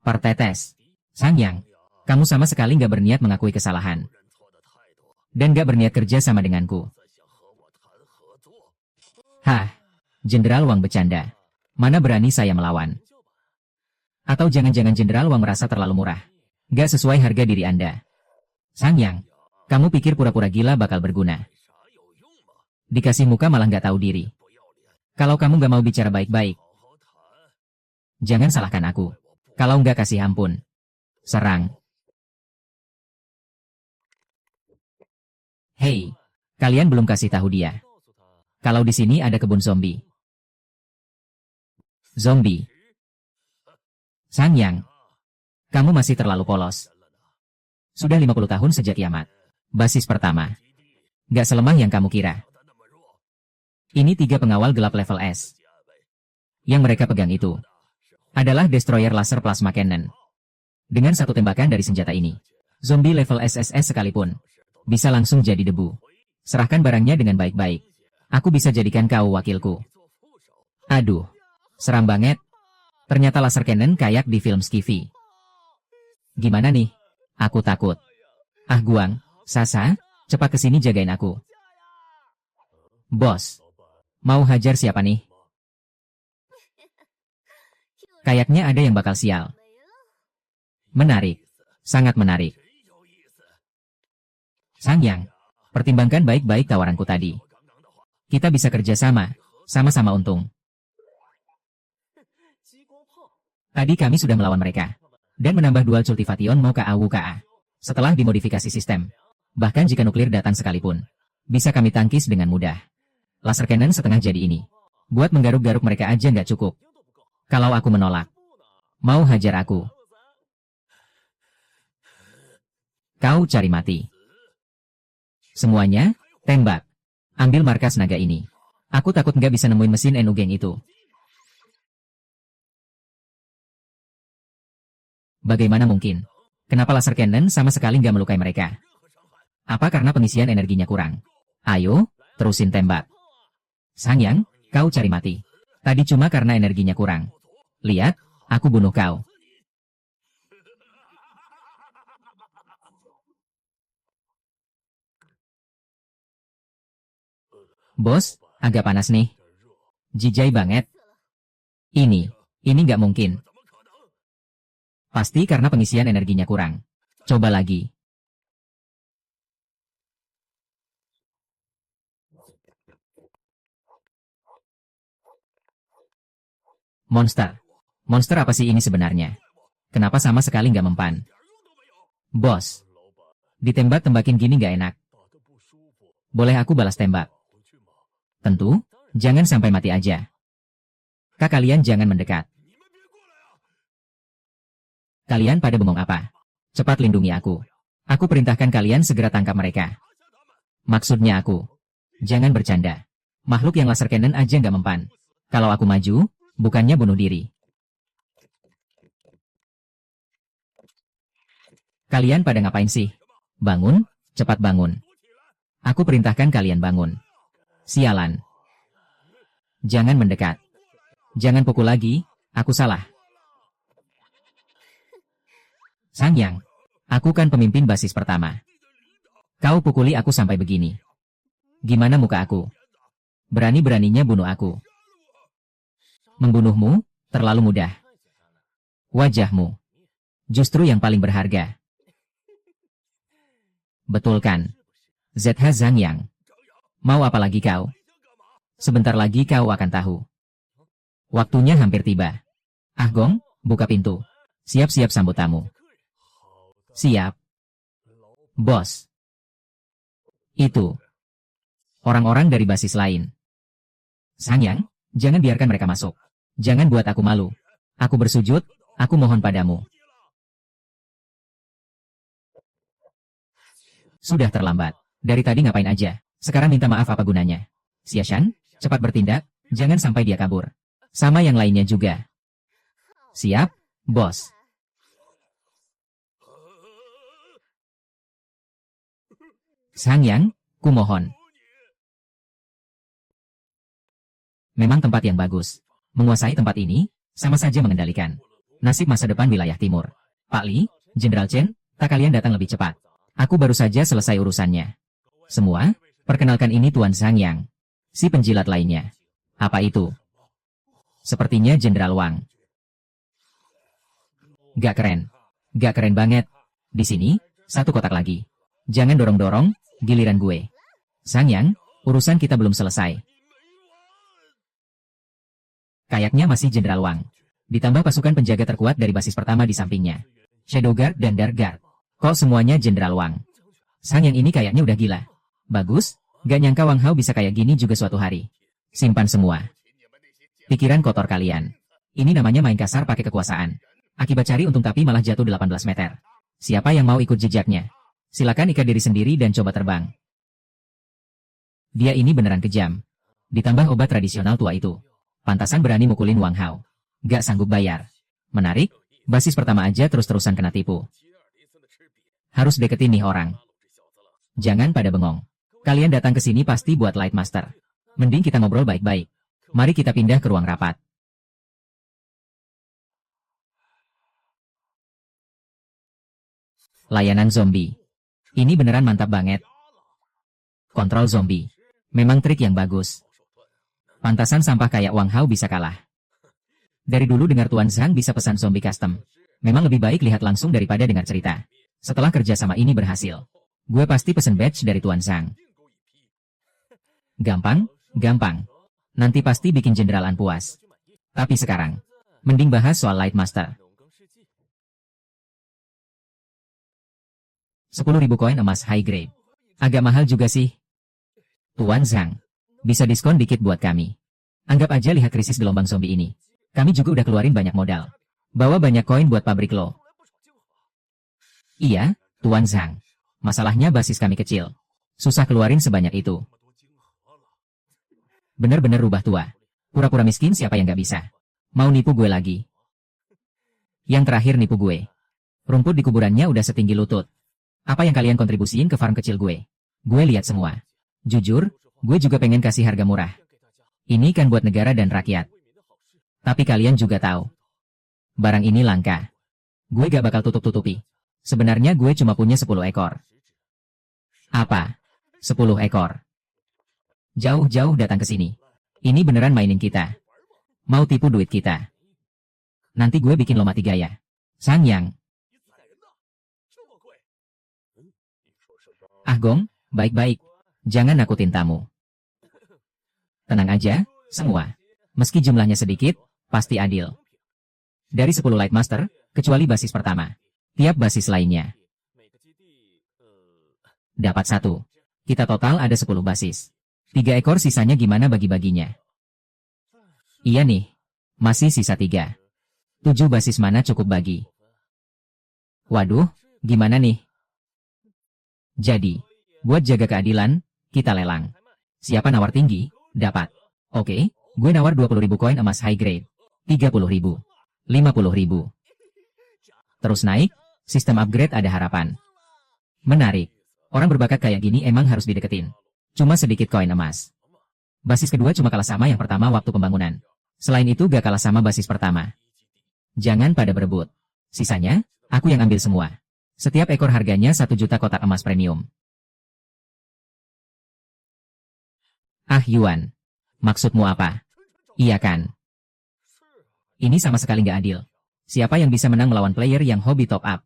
Per tetes. Sang Yang, kamu sama sekali gak berniat mengakui kesalahan. Dan gak berniat kerja sama denganku. Hah, Jenderal Wang bercanda. Mana berani saya melawan? Atau jangan-jangan Jenderal Wang merasa terlalu murah. Gak sesuai harga diri Anda. Sang Yang, kamu pikir pura-pura gila bakal berguna? Dikasih muka malah gak tahu diri. Kalau kamu gak mau bicara baik-baik, jangan salahkan aku. Kalau gak kasih ampun, serang. Hei, kalian belum kasih tahu dia. Kalau di sini ada kebun zombie. Zombie. Sang Yang, kamu masih terlalu polos. Sudah 50 tahun sejak kiamat. Basis pertama. Gak selemah yang kamu kira. Ini 3 pengawal gelap level S. Yang mereka pegang itu adalah destroyer laser plasma cannon. Dengan satu tembakan dari senjata ini, zombie level SSS sekalipun bisa langsung jadi debu. Serahkan barangnya dengan baik-baik. Aku bisa jadikan kau wakilku. Aduh, seram banget. Ternyata laser cannon kayak di film Skiffy. Gimana nih? Aku takut. Ah Guang, Sasa, cepat kesini jagain aku. Bos, mau hajar siapa nih? Kayaknya ada yang bakal sial. Menarik, sangat menarik. Sang Yang, pertimbangkan baik-baik tawaranku tadi. Kita bisa kerja sama, sama-sama untung. Tadi kami sudah melawan mereka, dan menambah dual cultivation mau KAWKA. Setelah dimodifikasi sistem, bahkan jika nuklir datang sekalipun, bisa kami tangkis dengan mudah. Laser cannon setengah jadi ini, buat menggaruk-garuk mereka aja nggak cukup. Kalau aku menolak, mau hajar aku. Kau cari mati. Semuanya, tembak. Ambil markas naga ini. Aku takut nggak bisa nemuin mesin Enu Geng itu. Bagaimana mungkin? Kenapa laser cannon sama sekali nggak melukai mereka? Apa karena pengisian energinya kurang? Ayo, terusin tembak. Sang Yang, kau cari mati. Tadi cuma karena energinya kurang. Lihat, aku bunuh kau. Bos, agak panas nih. Jijai banget. Ini nggak mungkin. Pasti karena pengisian energinya kurang. Coba lagi. Monster. Monster apa sih ini sebenarnya? Kenapa sama sekali nggak mempan? Bos, ditembak-tembakin gini nggak enak. Boleh aku balas tembak? Tentu, jangan sampai mati aja. Kalian jangan mendekat. Kalian pada bengong apa? Cepat lindungi aku. Aku perintahkan kalian segera tangkap mereka. Maksudnya aku. Jangan bercanda. Makhluk yang laser cannon aja nggak mempan. Kalau aku maju, bukannya bunuh diri. Kalian pada ngapain sih? Bangun, cepat bangun. Aku perintahkan kalian bangun. Sialan. Jangan mendekat. Jangan pukul lagi, aku salah. Sang Yang, aku kan pemimpin basis pertama. Kau pukuli aku sampai begini. Gimana muka aku? Berani-beraninya bunuh aku. Membunuhmu, terlalu mudah. Wajahmu, justru yang paling berharga. Betul kan? ZH Zhang Yang. Mau apa lagi kau? Sebentar lagi kau akan tahu. Waktunya hampir tiba. Ah Gong, buka pintu. Siap-siap sambut tamu. Siap. Bos. Itu. Orang-orang dari basis lain. Sangyang, jangan biarkan mereka masuk. Jangan buat aku malu. Aku bersujud, aku mohon padamu. Sudah terlambat. Dari tadi ngapain aja? Sekarang minta maaf apa gunanya? Xiashan, cepat bertindak, jangan sampai dia kabur. Sama yang lainnya juga. Siap, bos. Sangyang, kumohon. Memang tempat yang bagus. Menguasai tempat ini, sama saja mengendalikan nasib masa depan wilayah timur. Pak Li, Jenderal Chen, tak kalian datang lebih cepat. Aku baru saja selesai urusannya. Semua, perkenalkan ini Tuan Sangyang. Si penjilat lainnya. Apa itu? Sepertinya Jenderal Wang. Gak keren. Gak keren banget. Di sini, satu kotak lagi. Jangan dorong-dorong, giliran gue. Sangyang, urusan kita belum selesai. Kayaknya masih Jenderal Wang. Ditambah pasukan penjaga terkuat dari basis pertama di sampingnya. Shadow Guard dan Dark Guard. Kok semuanya Jenderal Wang? Sangyang ini kayaknya udah gila. Bagus, gak nyangka Wang Hao bisa kayak gini juga suatu hari. Simpan semua. Pikiran kotor kalian. Ini namanya main kasar pakai kekuasaan. Akibat cari untung tapi malah jatuh 18 meter. Siapa yang mau ikut jejaknya? Silakan ikat diri sendiri dan coba terbang. Dia ini beneran kejam. Ditambah obat tradisional tua itu. Pantasan berani mukulin Wang Hao. Gak sanggup bayar. Menarik, basis pertama aja terus-terusan kena tipu. Harus deketin nih orang. Jangan pada bengong. Kalian datang ke sini pasti buat Light Master. Mending kita ngobrol baik-baik. Mari kita pindah ke ruang rapat. Layanan zombie. Ini beneran mantap banget. Kontrol zombie. Memang trik yang bagus. Pantasan sampah kayak Wang Hao bisa kalah. Dari dulu dengar Tuan Zhang bisa pesan zombie custom. Memang lebih baik lihat langsung daripada dengar cerita. Setelah kerjasama ini berhasil, gue pasti pesen badge dari Tuan Zhang. Gampang, gampang. Nanti pasti bikin Jenderalan puas. Tapi sekarang, mending bahas soal Light Master. 10.000 koin emas high grade. Agak mahal juga sih. Tuan Zhang, bisa diskon dikit buat kami. Anggap aja lihat krisis gelombang zombie ini. Kami juga udah keluarin banyak modal. Bawa banyak koin buat pabrik lo. Iya, Tuan Zhang. Masalahnya basis kami kecil. Susah keluarin sebanyak itu. Bener-bener rubah tua. Pura-pura miskin siapa yang gak bisa. Mau nipu gue lagi. Yang terakhir nipu gue. Rumput di kuburannya udah setinggi lutut. Apa yang kalian kontribusiin ke farm kecil gue? Gue lihat semua. Jujur, gue juga pengen kasih harga murah. Ini kan buat negara dan rakyat. Tapi kalian juga tahu. Barang ini langka. Gue gak bakal tutup-tutupi. Sebenarnya gue cuma punya 10 ekor. Apa? 10 ekor. Jauh-jauh datang ke sini. Ini beneran mainin kita. Mau tipu duit kita. Nanti gue bikin lo mati gaya. Sangyang. Ah Gong, baik-baik. Jangan nakutin tamu. Tenang aja, semua. Meski jumlahnya sedikit, pasti adil. Dari 10 Light Master, kecuali basis pertama. Tiap basis lainnya dapat 1. Kita total ada 10 basis. 3 ekor sisanya gimana bagi-baginya? Iya nih. Masih sisa 3. 7 basis mana cukup bagi? Waduh, gimana nih? Jadi, buat jaga keadilan, kita lelang. Siapa nawar tinggi, dapat. Oke, gue nawar 20.000 koin emas high grade. 30.000. 50.000. Terus naik, sistem upgrade ada harapan. Menarik. Orang berbakat kayak gini emang harus dideketin. Cuma sedikit koin emas. Basis kedua cuma kalah sama yang pertama waktu pembangunan. Selain itu gak kalah sama basis pertama. Jangan pada berebut. Sisanya, aku yang ambil semua. Setiap ekor harganya 1 juta kotak emas premium. Ah Yuan. Maksudmu apa? Iya kan? Ini sama sekali gak adil. Siapa yang bisa menang melawan player yang hobi top up?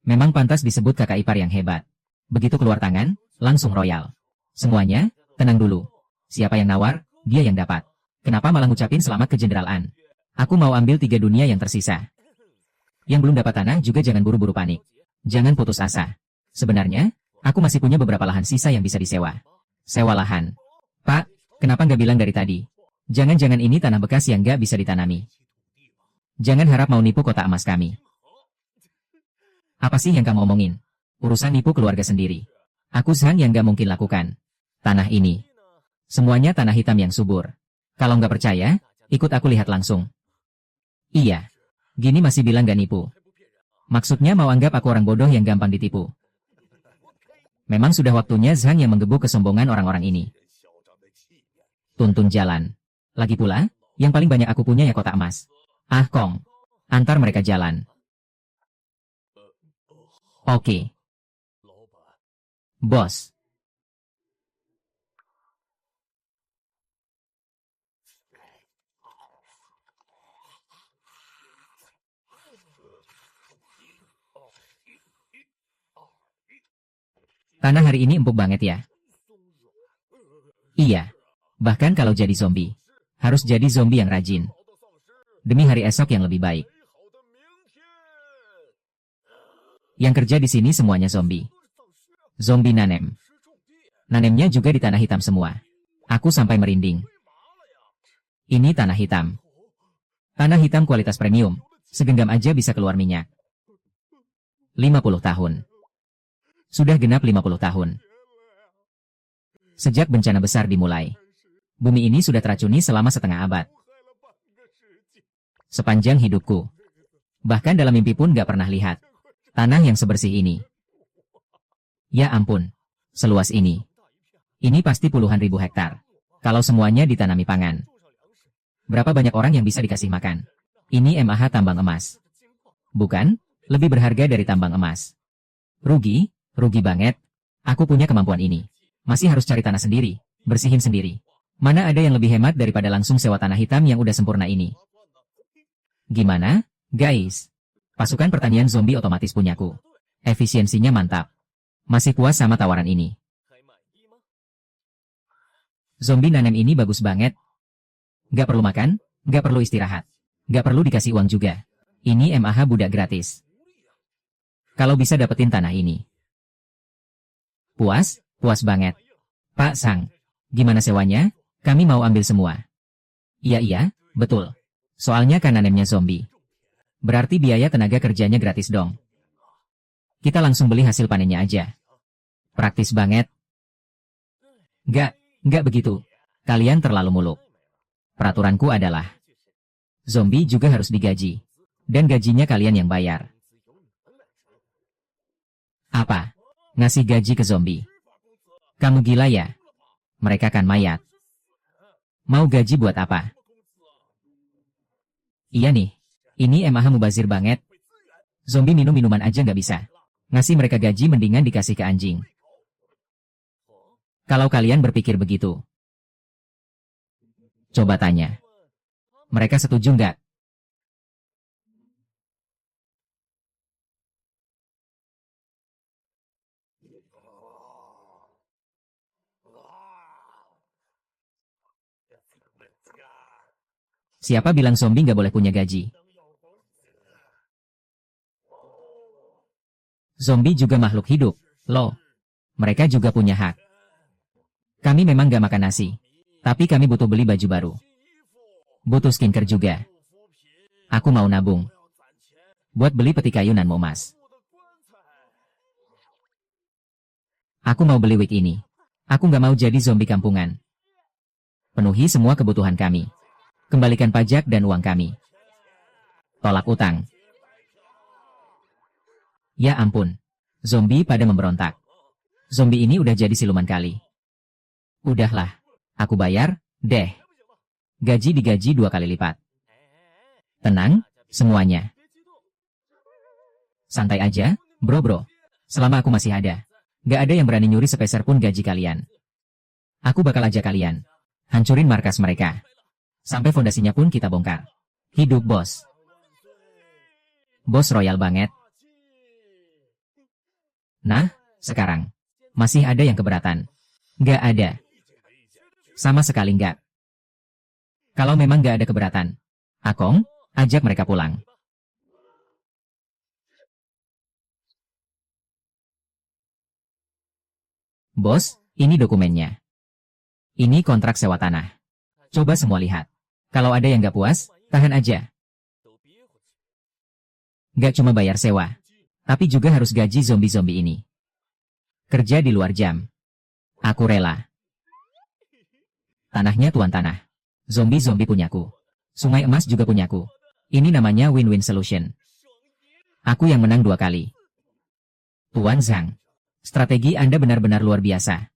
Memang pantas disebut kakak ipar yang hebat. Begitu keluar tangan, langsung royal. Semuanya, tenang dulu. Siapa yang nawar, dia yang dapat. Kenapa malah ngucapin selamat ke Jenderalan? Aku mau ambil 3 dunia yang tersisa. Yang belum dapat tanah juga jangan buru-buru panik. Jangan putus asa. Sebenarnya, aku masih punya beberapa lahan sisa yang bisa disewa. Sewa lahan. Pak, kenapa nggak bilang dari tadi? Jangan-jangan ini tanah bekas yang nggak bisa ditanami. Jangan harap mau nipu kota emas kami. Apa sih yang kamu omongin? Urusan nipu keluarga sendiri. Aku Zhang yang nggak mungkin lakukan. Tanah ini. Semuanya tanah hitam yang subur. Kalau nggak percaya, ikut aku lihat langsung. Iya. Gini masih bilang nggak nipu. Maksudnya mau anggap aku orang bodoh yang gampang ditipu. Memang sudah waktunya Zhang yang menggebuk kesombongan orang-orang ini. Tuntun jalan. Lagi pula, yang paling banyak aku punya ya kotak emas. Ah Kong. Antar mereka jalan. Oke. Bos. Tanah hari ini empuk banget ya. Iya. Bahkan kalau jadi zombie. Harus jadi zombie yang rajin. Demi hari esok yang lebih baik. Yang kerja di sini semuanya zombie. Zombie nanem. Nanemnya juga di tanah hitam semua. Aku sampai merinding. Ini tanah hitam. Tanah hitam kualitas premium. Segenggam aja bisa keluar minyak. 50 tahun. Sudah genap 50 tahun. Sejak bencana besar dimulai. Bumi ini sudah teracuni selama setengah abad. Sepanjang hidupku. Bahkan dalam mimpi pun gak pernah lihat. Tanah yang sebersih ini. Ya ampun. Seluas ini. Ini pasti puluhan ribu hektar. Kalau semuanya ditanami pangan. Berapa banyak orang yang bisa dikasih makan? Ini MAH tambang emas. Bukan? Lebih berharga dari tambang emas. Rugi? Rugi banget. Aku punya kemampuan ini. Masih harus cari tanah sendiri. Bersihin sendiri. Mana ada yang lebih hemat daripada langsung sewa tanah hitam yang udah sempurna ini? Gimana, guys? Pasukan pertanian zombie otomatis punyaku. Efisiensinya mantap. Masih puas sama tawaran ini? Zombie nanem ini bagus banget. Gak perlu makan, gak perlu istirahat. Gak perlu dikasih uang juga. Ini MAH budak gratis. Kalau bisa dapetin tanah ini. Puas? Puas banget. Pak Sang, gimana sewanya? Kami mau ambil semua. Iya, betul. Soalnya kan nanemnya zombie. Berarti biaya tenaga kerjanya gratis dong. Kita langsung beli hasil panennya aja. Praktis banget. Gak begitu. Kalian terlalu muluk. Peraturanku adalah zombie juga harus digaji. Dan gajinya kalian yang bayar. Apa? Ngasih gaji ke zombie? Kamu gila ya? Mereka kan mayat. Mau gaji buat apa? Iya nih. Ini MAH mubazir banget. Zombie minum minuman aja nggak bisa. Ngasih mereka gaji mendingan dikasih ke anjing. Kalau kalian berpikir begitu. Coba tanya. Mereka setuju nggak? Siapa bilang zombie nggak boleh punya gaji? Zombie juga makhluk hidup, loh. Mereka juga punya hak. Kami memang nggak makan nasi. Tapi kami butuh beli baju baru. Butuh skincare juga. Aku mau nabung. Buat beli peti kayu nan momas. Aku mau beli wig ini. Aku nggak mau jadi zombie kampungan. Penuhi semua kebutuhan kami. Kembalikan pajak dan uang kami. Tolak utang. Ya ampun. Zombie pada memberontak. Zombie ini udah jadi siluman kali. Udahlah. Aku bayar, deh. Gaji digaji 2 kali lipat. Tenang, semuanya. Santai aja, bro. Selama aku masih ada. Gak ada yang berani nyuri sepeser pun gaji kalian. Aku bakal ajak kalian. Hancurin markas mereka. Sampai fondasinya pun kita bongkar. Hidup bos. Bos royal banget. Nah, sekarang. Masih ada yang keberatan? Gak ada. Sama sekali nggak. Kalau memang nggak ada keberatan, Akong, ajak mereka pulang. Bos, ini dokumennya. Ini kontrak sewa tanah. Coba semua lihat. Kalau ada yang gak puas, tahan aja. Gak cuma bayar sewa, tapi juga harus gaji zombie-zombie ini. Kerja di luar jam. Aku rela. Tanahnya tuan tanah. Zombie-zombie punyaku. Sungai emas juga punyaku. Ini namanya win-win solution. Aku yang menang 2 kali. Tuan Zhang, strategi Anda benar-benar luar biasa.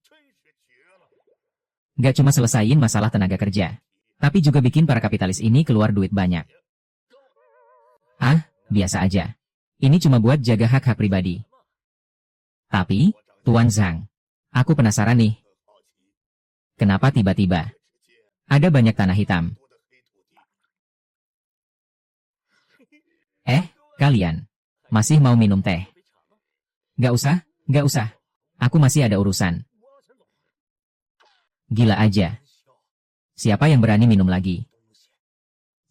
Gak cuma selesaiin masalah tenaga kerja, tapi juga bikin para kapitalis ini keluar duit banyak. Ah, biasa aja. Ini cuma buat jaga hak-hak pribadi. Tapi, Tuan Zhang, aku penasaran nih. Kenapa tiba-tiba ada banyak tanah hitam? Kalian masih mau minum teh? Gak usah, gak usah. Aku masih ada urusan. Gila aja. Siapa yang berani minum lagi?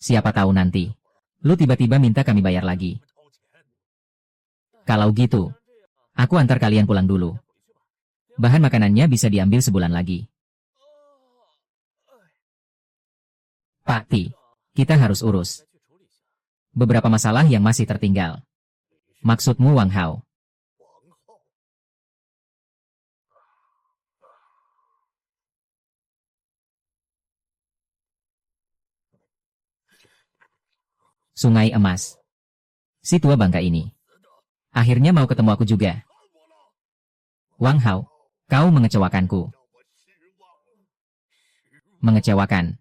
Siapa tahu nanti lu tiba-tiba minta kami bayar lagi. Kalau gitu, aku antar kalian pulang dulu. Bahan makanannya bisa diambil sebulan lagi. Pak Ti, kita harus urus beberapa masalah yang masih tertinggal. Maksudmu Wang Hao? Sungai emas. Si tua bangka ini. Akhirnya mau ketemu aku juga. Wang Hao, kau mengecewakanku. Mengecewakan.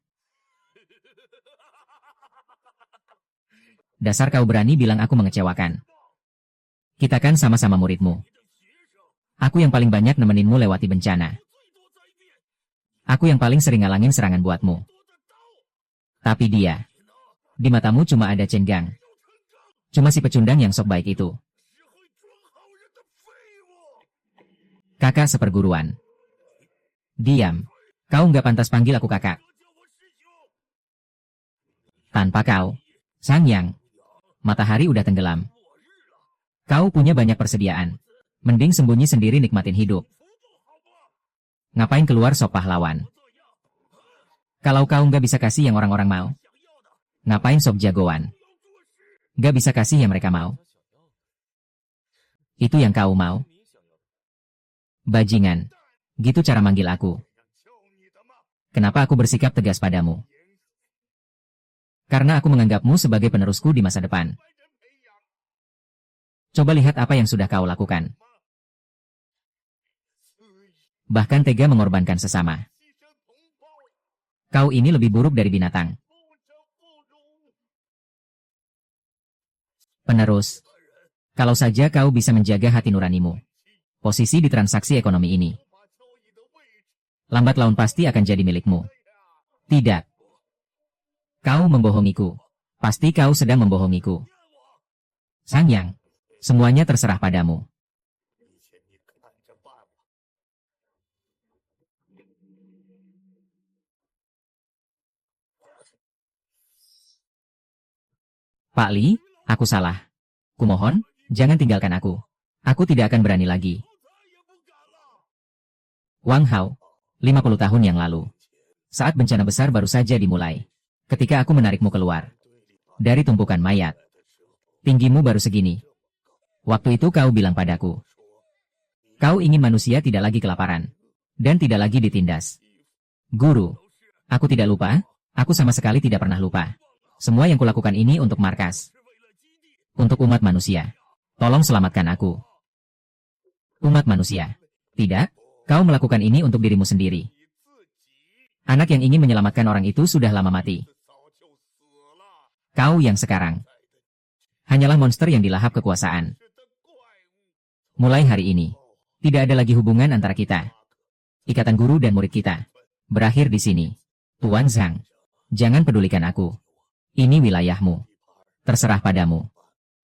Dasar kau berani bilang aku mengecewakan. Kita kan sama-sama muridmu. Aku yang paling banyak nemeninmu lewati bencana. Aku yang paling sering ngalangin serangan buatmu. Tapi dia, di matamu cuma ada Chen Gang. Cuma si pecundang yang sok baik itu. Kakak seperguruan. Diam. Kau nggak pantas panggil aku kakak. Tanpa kau, Sang Yang, matahari udah tenggelam. Kau punya banyak persediaan. Mending sembunyi sendiri nikmatin hidup. Ngapain keluar sok pahlawan? Kalau kau nggak bisa kasih yang orang-orang mau, ngapain sok jagoan? Nggak bisa kasih yang mereka mau. Itu yang kau mau? Bajingan. Gitu cara manggil aku. Kenapa aku bersikap tegas padamu? Karena aku menganggapmu sebagai penerusku di masa depan. Coba lihat apa yang sudah kau lakukan. Bahkan tega mengorbankan sesama. Kau ini lebih buruk dari binatang. Penerus. Kalau saja kau bisa menjaga hati nuranimu. Posisi di transaksi ekonomi ini. Lambat laun pasti akan jadi milikmu. Tidak. Kau membohongiku. Pasti kau sedang membohongiku. Sang Yang, semuanya terserah padamu. Pak Li, aku salah. Kumohon, jangan tinggalkan aku. Aku tidak akan berani lagi. Wang Hao, 50 tahun yang lalu. Saat bencana besar baru saja dimulai. Ketika aku menarikmu keluar dari tumpukan mayat. Tinggimu baru segini. Waktu itu kau bilang padaku. Kau ingin manusia tidak lagi kelaparan. Dan tidak lagi ditindas. Guru, aku tidak lupa. Aku sama sekali tidak pernah lupa. Semua yang kulakukan ini untuk markas. Untuk umat manusia. Tolong selamatkan aku. Umat manusia. Tidak, kau melakukan ini untuk dirimu sendiri. Anak yang ingin menyelamatkan orang itu sudah lama mati. Kau yang sekarang hanyalah monster yang dilahap kekuasaan. Mulai hari ini, tidak ada lagi hubungan antara kita. Ikatan guru dan murid kita berakhir di sini. Tuan Zhang, jangan pedulikan aku. Ini wilayahmu. Terserah padamu.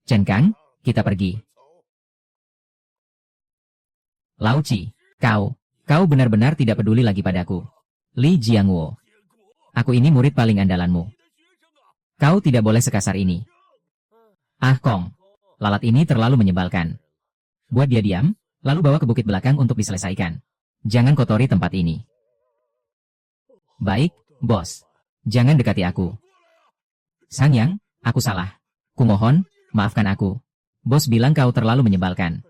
Chen Kang, kita pergi. Lao Qi, kau benar-benar tidak peduli lagi padaku. Li Jiangwo, aku ini murid paling andalanmu. Kau tidak boleh sekasar ini. Ah Kong, lalat ini terlalu menyebalkan. Buat dia diam, lalu bawa ke bukit belakang untuk diselesaikan. Jangan kotori tempat ini. Baik, bos. Jangan dekati aku. Sangyang, aku salah. Kumohon, maafkan aku. Bos bilang kau terlalu menyebalkan.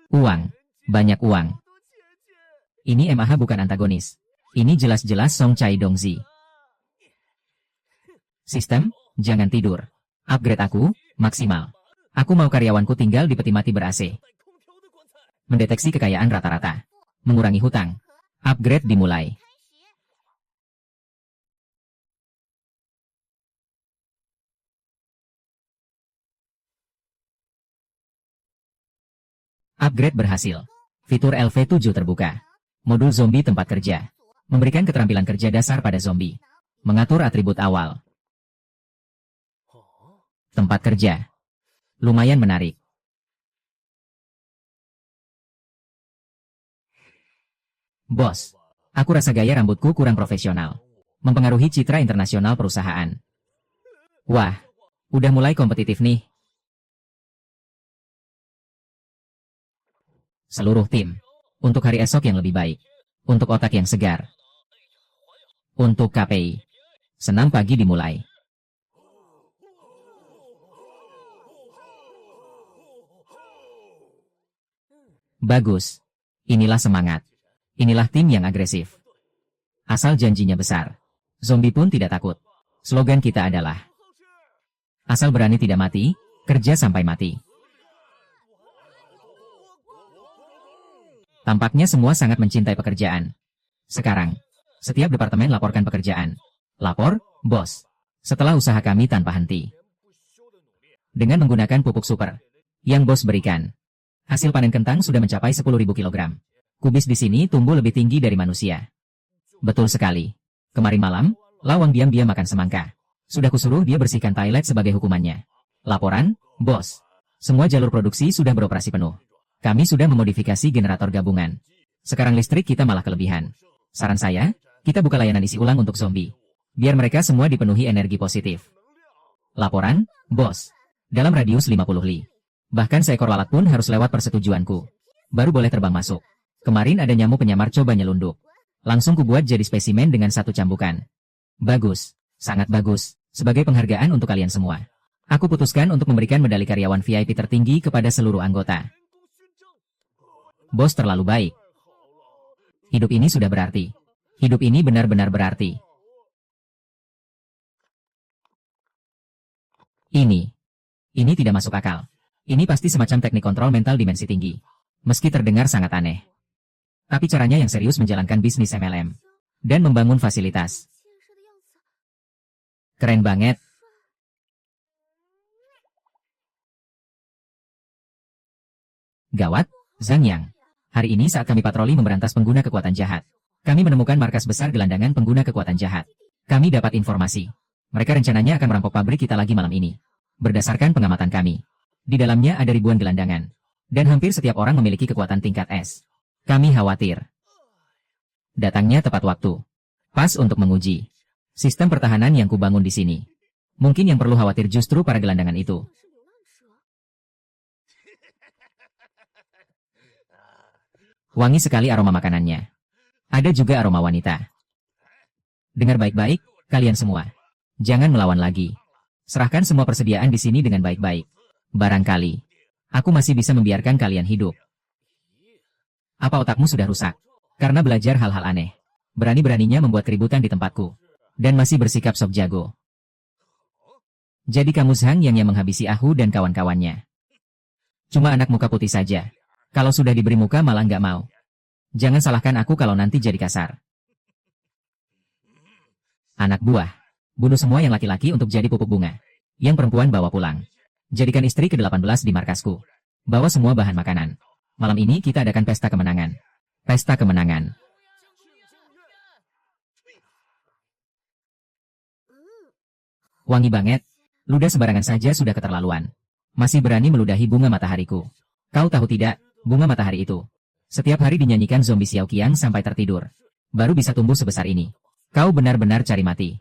Uang. Banyak uang. Ini MAH bukan antagonis. Ini jelas-jelas Song Chai Dongzi. Sistem, jangan tidur. Upgrade aku, maksimal. Aku mau karyawanku tinggal di peti mati ber-AC. Mendeteksi kekayaan rata-rata. Mengurangi hutang. Upgrade dimulai. Upgrade berhasil. Fitur LV7 terbuka. Modul zombie tempat kerja. Memberikan keterampilan kerja dasar pada zombie. Mengatur atribut awal. Tempat kerja. Lumayan menarik. Bos, aku rasa gaya rambutku kurang profesional. Mempengaruhi citra internasional perusahaan. Wah, udah mulai kompetitif nih. Seluruh tim. Untuk hari esok yang lebih baik. Untuk otak yang segar. Untuk KPI. Senam pagi dimulai. Bagus. Inilah semangat. Inilah tim yang agresif. Asal janjinya besar. Zombie pun tidak takut. Slogan kita adalah asal berani tidak mati, kerja sampai mati. Tampaknya semua sangat mencintai pekerjaan. Sekarang, setiap departemen laporkan pekerjaan. Lapor, bos. Setelah usaha kami tanpa henti. Dengan menggunakan pupuk super yang bos berikan. Hasil panen kentang sudah mencapai 10.000 kg. Kubis di sini tumbuh lebih tinggi dari manusia. Betul sekali. Kemarin malam, Lawang diam-diam makan semangka. Sudah kusuruh dia bersihkan toilet sebagai hukumannya. Laporan, bos. Semua jalur produksi sudah beroperasi penuh. Kami sudah memodifikasi generator gabungan. Sekarang listrik kita malah kelebihan. Saran saya, kita buka layanan isi ulang untuk zombie. Biar mereka semua dipenuhi energi positif. Laporan, bos. Dalam radius 50 li. Bahkan seekor lalat pun harus lewat persetujuanku. Baru boleh terbang masuk. Kemarin ada nyamuk penyamar coba nyelundup. Langsung kubuat jadi spesimen dengan 1 cambukan. Bagus. Sangat bagus. Sebagai penghargaan untuk kalian semua. Aku putuskan untuk memberikan medali karyawan VIP tertinggi kepada seluruh anggota. Bos terlalu baik. Hidup ini sudah berarti. Hidup ini benar-benar berarti. Ini tidak masuk akal. Ini pasti semacam teknik kontrol mental dimensi tinggi. Meski terdengar sangat aneh. Tapi caranya yang serius menjalankan bisnis MLM. Dan membangun fasilitas. Keren banget. Gawat, Zhang Yang. Hari ini saat kami patroli memberantas pengguna kekuatan jahat. Kami menemukan markas besar gelandangan pengguna kekuatan jahat. Kami dapat informasi. Mereka rencananya akan merampok pabrik kita lagi malam ini. Berdasarkan pengamatan kami. Di dalamnya ada ribuan gelandangan. Dan hampir setiap orang memiliki kekuatan tingkat S. Kami khawatir. Datangnya tepat waktu. Pas untuk menguji sistem pertahanan yang kubangun di sini. Mungkin yang perlu khawatir justru para gelandangan itu. Wangi sekali aroma makanannya. Ada juga aroma wanita. Dengar baik-baik, kalian semua. Jangan melawan lagi. Serahkan semua persediaan di sini dengan baik-baik. Barangkali aku masih bisa membiarkan kalian hidup. Apa otakmu sudah rusak? Karena belajar hal-hal aneh. Berani-beraninya membuat keributan di tempatku. Dan masih bersikap sok jago. Jadi kamu Zhang yang menghabisi Ahu dan kawan-kawannya. Cuma anak muka putih saja. Kalau sudah diberi muka malah nggak mau. Jangan salahkan aku kalau nanti jadi kasar. Anak buah. Bunuh semua yang laki-laki untuk jadi pupuk bunga. Yang perempuan bawa pulang. Jadikan istri ke-18 di markasku. Bawa semua bahan makanan. Malam ini kita adakan pesta kemenangan. Pesta kemenangan. Wangi banget. Ludah sembarangan saja sudah keterlaluan. Masih berani meludahi bunga matahariku. Kau tahu tidak, bunga matahari itu. Setiap hari dinyanyikan zombie Xiao Qiang sampai tertidur. Baru bisa tumbuh sebesar ini. Kau benar-benar cari mati.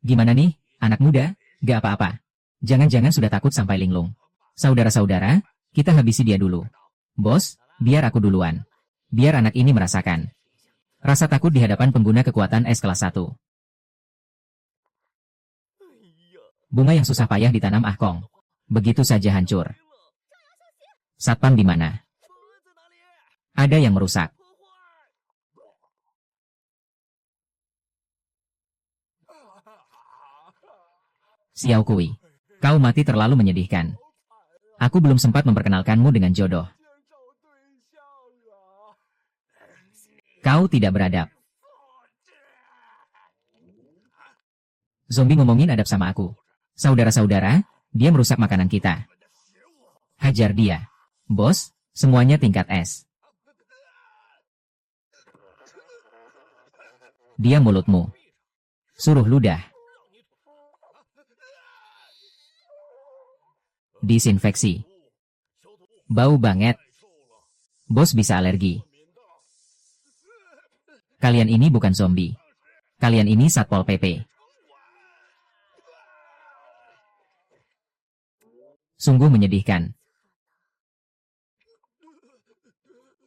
Gimana nih, Anak muda, gak apa-apa. Jangan-jangan sudah takut sampai linglung. Saudara-saudara, kita habisi dia dulu. Bos, biar aku duluan. Biar anak ini merasakan rasa takut di hadapan pengguna kekuatan es kelas 1. Bunga yang susah payah ditanam Ah Kong. Begitu saja hancur. Satpam di mana? Ada yang merusak. Xiao Kui, kau mati terlalu menyedihkan. Aku belum sempat memperkenalkanmu dengan jodoh. Kau tidak beradab. Zombie ngomongin adab sama aku. Saudara-saudara, dia merusak makanan kita. Hajar dia. Bos, semuanya tingkat S. Dia mulutmu. Suruh ludah. Disinfeksi. Bau banget. Bos bisa alergi. Kalian ini bukan zombie. Kalian ini Satpol PP. Sungguh menyedihkan.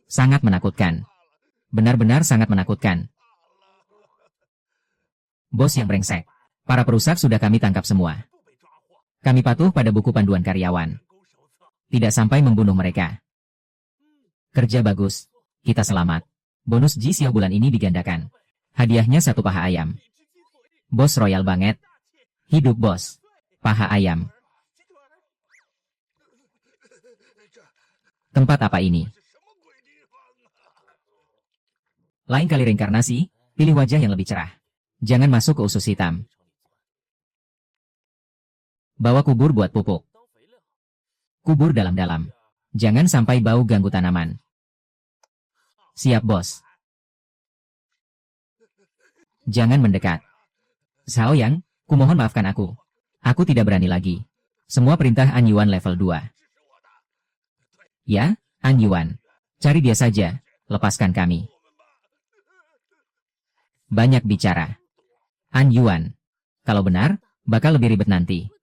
Sangat menakutkan. Benar-benar sangat menakutkan. Bos yang brengsek. Para perusak sudah kami tangkap semua. Kami patuh pada buku panduan karyawan. Tidak sampai membunuh mereka. Kerja bagus. Kita selamat. Bonus Ji Xiao bulan ini digandakan. Hadiahnya 1 paha ayam. Bos royal banget. Hidup bos. Paha ayam. Tempat apa ini? Lain kali reinkarnasi, pilih wajah yang lebih cerah. Jangan masuk ke usus hitam. Bawa kubur buat pupuk. Kubur dalam-dalam. Jangan sampai bau ganggu tanaman. Siap, bos. Jangan mendekat. Xiaoyang, kumohon maafkan aku. Aku tidak berani lagi. Semua perintah An Yuan level 2. Ya, An Yuan. Cari dia saja. Lepaskan kami. Banyak bicara. An Yuan. Kalau benar, bakal lebih ribet nanti.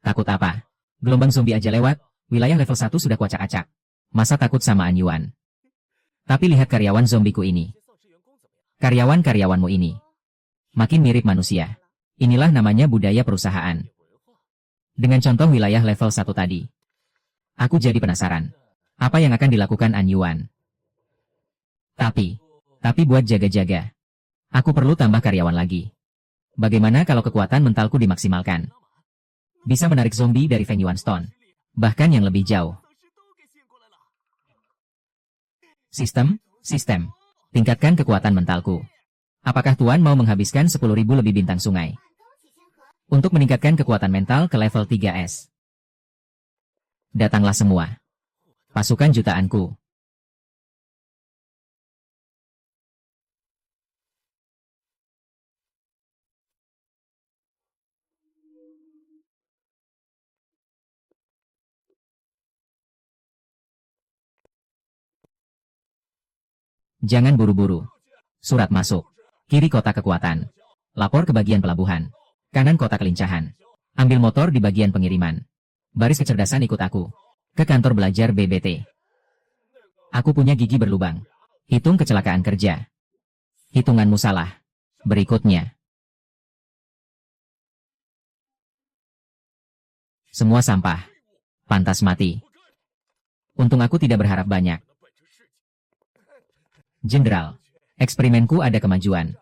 Takut apa? Gelombang zombie aja lewat, wilayah level 1 sudah kuacak-acak. Masa takut sama An Yuan? Tapi lihat karyawan zombiku ini. Karyawan-karyawanmu ini. Makin mirip manusia. Inilah namanya budaya perusahaan. Dengan contoh wilayah level 1 tadi. Aku jadi penasaran. Apa yang akan dilakukan An Yuan? Tapi buat jaga-jaga. Aku perlu tambah karyawan lagi. Bagaimana kalau kekuatan mentalku dimaksimalkan? Bisa menarik zombie dari Feng Yuan Stone. Bahkan yang lebih jauh. Sistem. Tingkatkan kekuatan mentalku. Apakah Tuan mau menghabiskan 10.000 lebih bintang sungai? Untuk meningkatkan kekuatan mental ke level 3S. Datanglah semua. Pasukan jutaanku. Jangan buru-buru. Surat masuk. Kiri kotak kekuatan. Lapor ke bagian pelabuhan. Kanan kotak kelincahan. Ambil motor di bagian pengiriman. Baris kecerdasan ikut aku. Ke kantor belajar BBT. Aku punya gigi berlubang. Hitung kecelakaan kerja. Hitunganmu salah. Berikutnya. Semua sampah. Pantas mati. Untung aku tidak berharap banyak. Jenderal, eksperimenku ada kemajuan.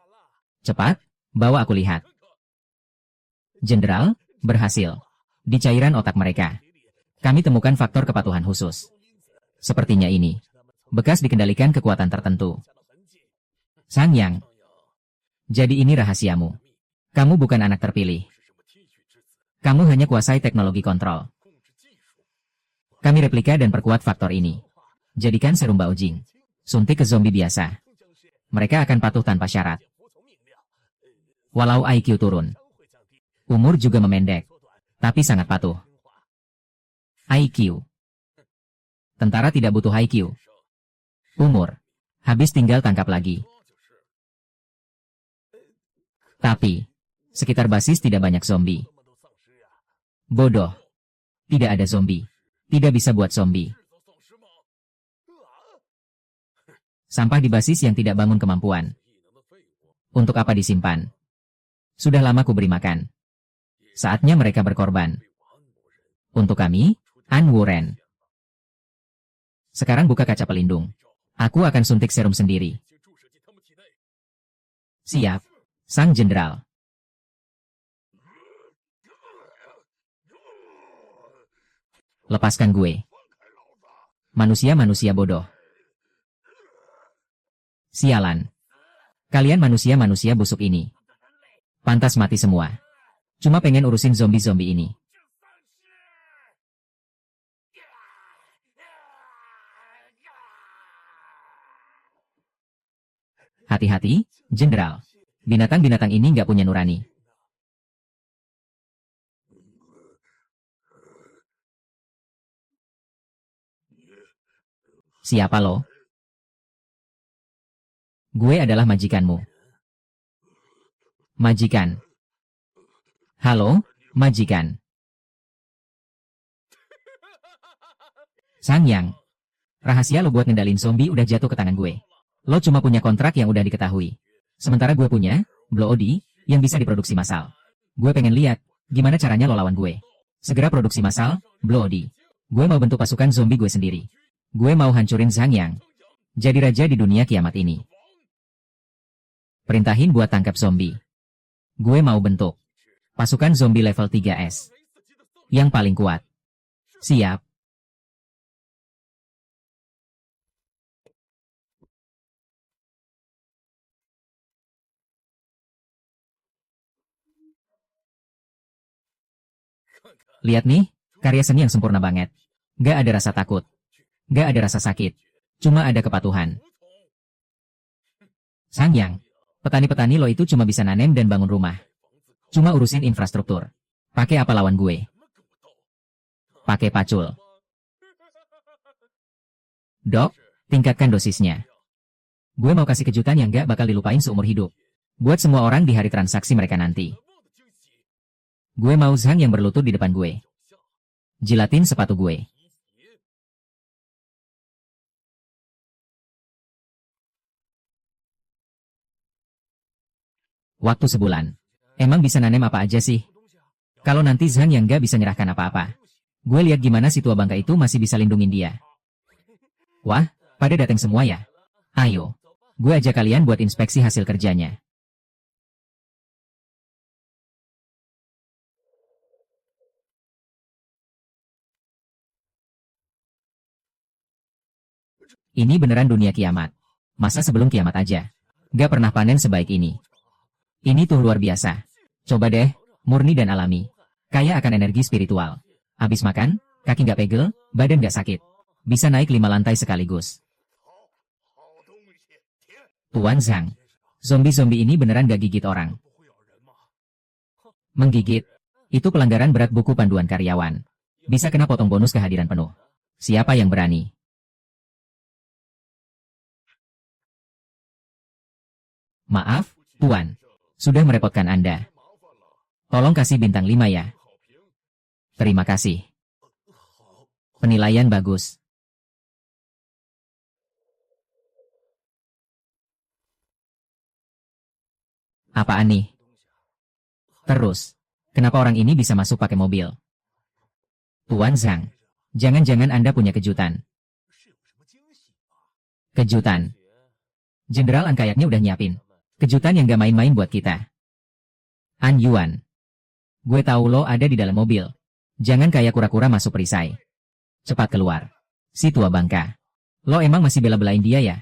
Cepat, bawa aku lihat. Jenderal, berhasil. Di cairan otak mereka. Kami temukan faktor kepatuhan khusus. Sepertinya ini. Bekas dikendalikan kekuatan tertentu. Sangyang. Jadi ini rahasiamu. Kamu bukan anak terpilih. Kamu hanya kuasai teknologi kontrol. Kami replika dan perkuat faktor ini. Jadikan serum Baojing. Suntik ke zombie biasa. Mereka akan patuh tanpa syarat. Walau IQ turun. Umur juga memendek. Tapi sangat patuh. IQ. Tentara tidak butuh IQ. Umur. Habis tinggal tangkap lagi. Tapi, Sekitar basis tidak banyak zombie. Bodoh. Tidak ada zombie. Tidak bisa buat zombie. Sampah di basis yang tidak bangun kemampuan. Untuk apa disimpan? Sudah lama ku beri makan. Saatnya mereka berkorban. Untuk kami, An Wuren. Sekarang buka kaca pelindung. Aku akan suntik serum sendiri. Siap, Sang Jenderal. Lepaskan gue. Manusia-manusia bodoh. Sialan. Kalian manusia-manusia busuk ini. Pantas mati semua. Cuma pengen urusin zombie-zombie ini. Hati-hati, Jenderal. Binatang-binatang ini nggak punya nurani. Siapa lo? Gue adalah majikanmu. Majikan. Halo, majikan. Sangyang. Rahasia lo buat ngendalin zombie udah jatuh ke tangan gue. Lo cuma punya kontrak yang udah diketahui. Sementara gue punya, Blood Odi, yang bisa diproduksi massal. Gue pengen lihat, gimana caranya lo lawan gue. Segera produksi massal, Blood Odi. Gue mau bentuk pasukan zombie gue sendiri. Gue mau hancurin Sangyang. Jadi raja di dunia kiamat ini. Perintahin buat tangkap zombie. Gue mau bentuk pasukan zombie level 3S. Yang paling kuat. Siap. Lihat nih, karya seni yang sempurna banget. Gak ada rasa takut. Gak ada rasa sakit. Cuma ada kepatuhan. Sangyang, petani-petani lo itu cuma bisa nanem dan bangun rumah. Cuma urusin infrastruktur. Pakai apa lawan gue? Pakai pacul. Dok, tingkatkan dosisnya. Gue mau kasih kejutan yang gak bakal dilupain seumur hidup. Buat semua orang di hari transaksi mereka nanti. Gue mau Zhang yang berlutut di depan gue. Jilatin sepatu gue. Waktu sebulan. Emang bisa nanem apa aja sih? Kalau nanti Zhang yang gak bisa nyerahkan apa-apa. Gue lihat gimana si tua bangka itu masih bisa lindungin dia. Wah, pada datang semua ya? Ayo. Gue ajak kalian buat inspeksi hasil kerjanya. Ini beneran dunia kiamat. Masa sebelum kiamat aja? Gak pernah panen sebaik ini. Ini tuh luar biasa. Coba deh, murni dan alami. Kaya akan energi spiritual. Habis makan, kaki nggak pegel, badan nggak sakit. Bisa naik 5 lantai sekaligus. Tuan Zhang, zombie-zombie ini beneran gak gigit orang. Menggigit. Itu pelanggaran berat buku panduan karyawan. Bisa kena potong bonus kehadiran penuh. Siapa yang berani? Maaf, Tuan. Sudah merepotkan Anda. Tolong kasih bintang 5 ya. Terima kasih. Penilaian bagus. Apaan nih? Terus, kenapa orang ini bisa masuk pakai mobil? Tuan Zhang, jangan-jangan Anda punya kejutan. Kejutan. Jenderal An kayaknya udah nyiapin kejutan yang gak main-main buat kita. An Yuan. Gue tahu lo ada di dalam mobil. Jangan kayak kura-kura masuk perisai. Cepat keluar. Si tua bangka. Lo emang masih bela-belain dia ya?